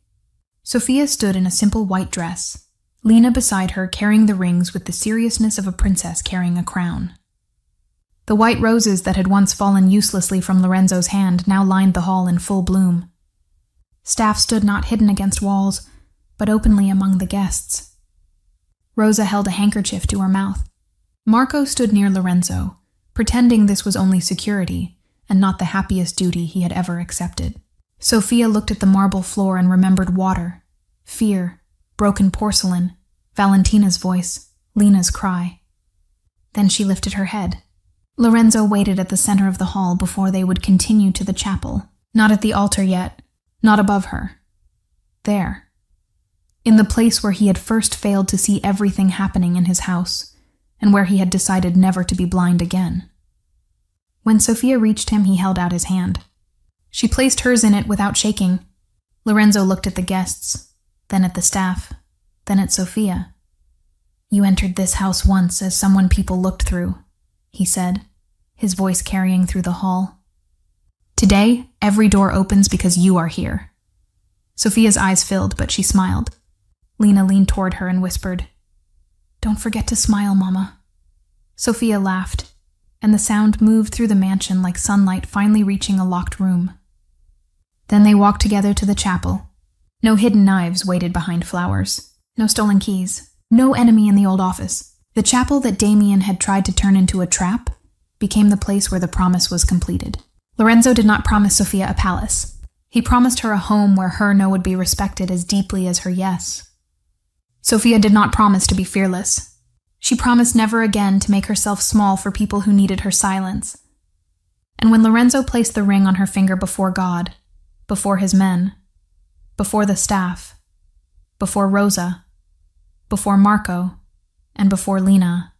Speaker 1: Sofia stood in a simple white dress, Lena beside her carrying the rings with the seriousness of a princess carrying a crown. The white roses that had once fallen uselessly from Lorenzo's hand now lined the hall in full bloom. Staff stood not hidden against walls, but openly among the guests. Rosa held a handkerchief to her mouth. Marco stood near Lorenzo, pretending this was only security and not the happiest duty he had ever accepted. Sofia looked at the marble floor and remembered water, fear, broken porcelain, Valentina's voice, Lena's cry. Then she lifted her head. Lorenzo waited at the center of the hall before they would continue to the chapel, not at the altar yet, not above her. There, in the place where he had first failed to see everything happening in his house, and where he had decided never to be blind again. When Sofia reached him, he held out his hand. She placed hers in it without shaking. Lorenzo looked at the guests, then at the staff, then at Sofia. You entered this house once as someone people looked through, he said, his voice carrying through the hall. Today, every door opens because you are here. Sofia's eyes filled, but she smiled. Lena leaned toward her and whispered, "Don't forget to smile, Mama." Sophia laughed, and the sound moved through the mansion like sunlight finally reaching a locked room. Then they walked together to the chapel. No hidden knives waited behind flowers. No stolen keys. No enemy in the old office. The chapel that Damien had tried to turn into a trap became the place where the promise was completed. Lorenzo did not promise Sophia a palace. He promised her a home where her no would be respected as deeply as her yes. Sophia did not promise to be fearless. She promised never again to make herself small for people who needed her silence. And when Lorenzo placed the ring on her finger before God, before his men, before the staff, before Rosa, before Marco, and before Lena,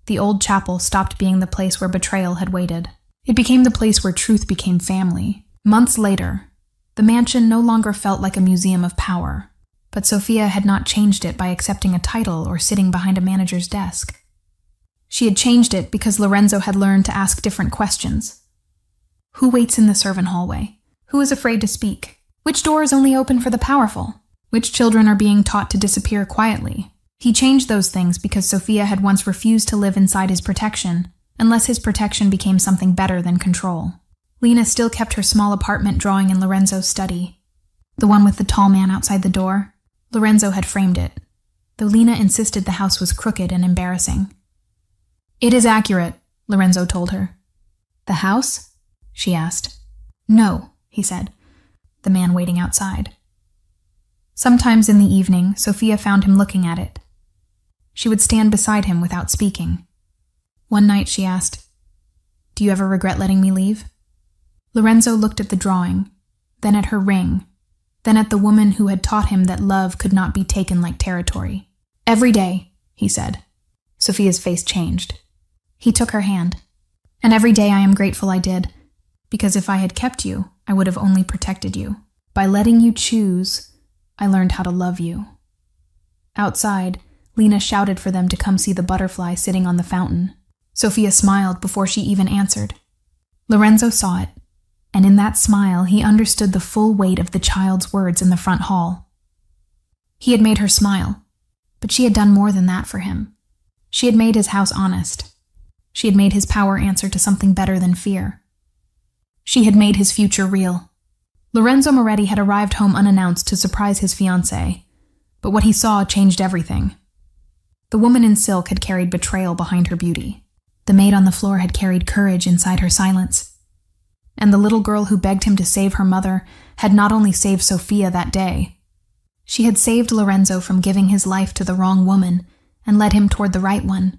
Speaker 1: the old chapel stopped being the place where betrayal had waited. It became the place where truth became family. Months later, the mansion no longer felt like a museum of power, but Sophia had not changed it by accepting a title or sitting behind a manager's desk. She had changed it because Lorenzo had learned to ask different questions. Who waits in the servant hallway? Who is afraid to speak? Which door is only open for the powerful? Which children are being taught to disappear quietly? He changed those things because Sophia had once refused to live inside his protection, unless his protection became something better than control. Lena still kept her small apartment drawing in Lorenzo's study. The one with the tall man outside the door. Lorenzo had framed it, though Lena insisted the house was crooked and embarrassing. "It is accurate," Lorenzo told her. "The house?" she asked. "No," he said, the man waiting outside. Sometimes in the evening, Sophia found him looking at it. She would stand beside him without speaking. One night she asked, "Do you ever regret letting me leave?" Lorenzo looked at the drawing, then at her ring, then at the woman who had taught him that love could not be taken like territory. "Every day," he said. Sophia's face changed. He took her hand. "And every day I am grateful I did, because if I had kept you, I would have only protected you. By letting you choose, I learned how to love you." Outside, Lena shouted for them to come see the butterfly sitting on the fountain. Sophia smiled before she even answered. Lorenzo saw it, and in that smile he understood the full weight of the child's words in the front hall. He had made her smile, but she had done more than that for him. She had made his house honest. She had made his power answer to something better than fear. She had made his future real. Lorenzo Moretti had arrived home unannounced to surprise his fiancée, but what he saw changed everything. The woman in silk had carried betrayal behind her beauty. The maid on the floor had carried courage inside her silence. And the little girl who begged him to save her mother had not only saved Sophia that day, she had saved Lorenzo from giving his life to the wrong woman and led him toward the right one.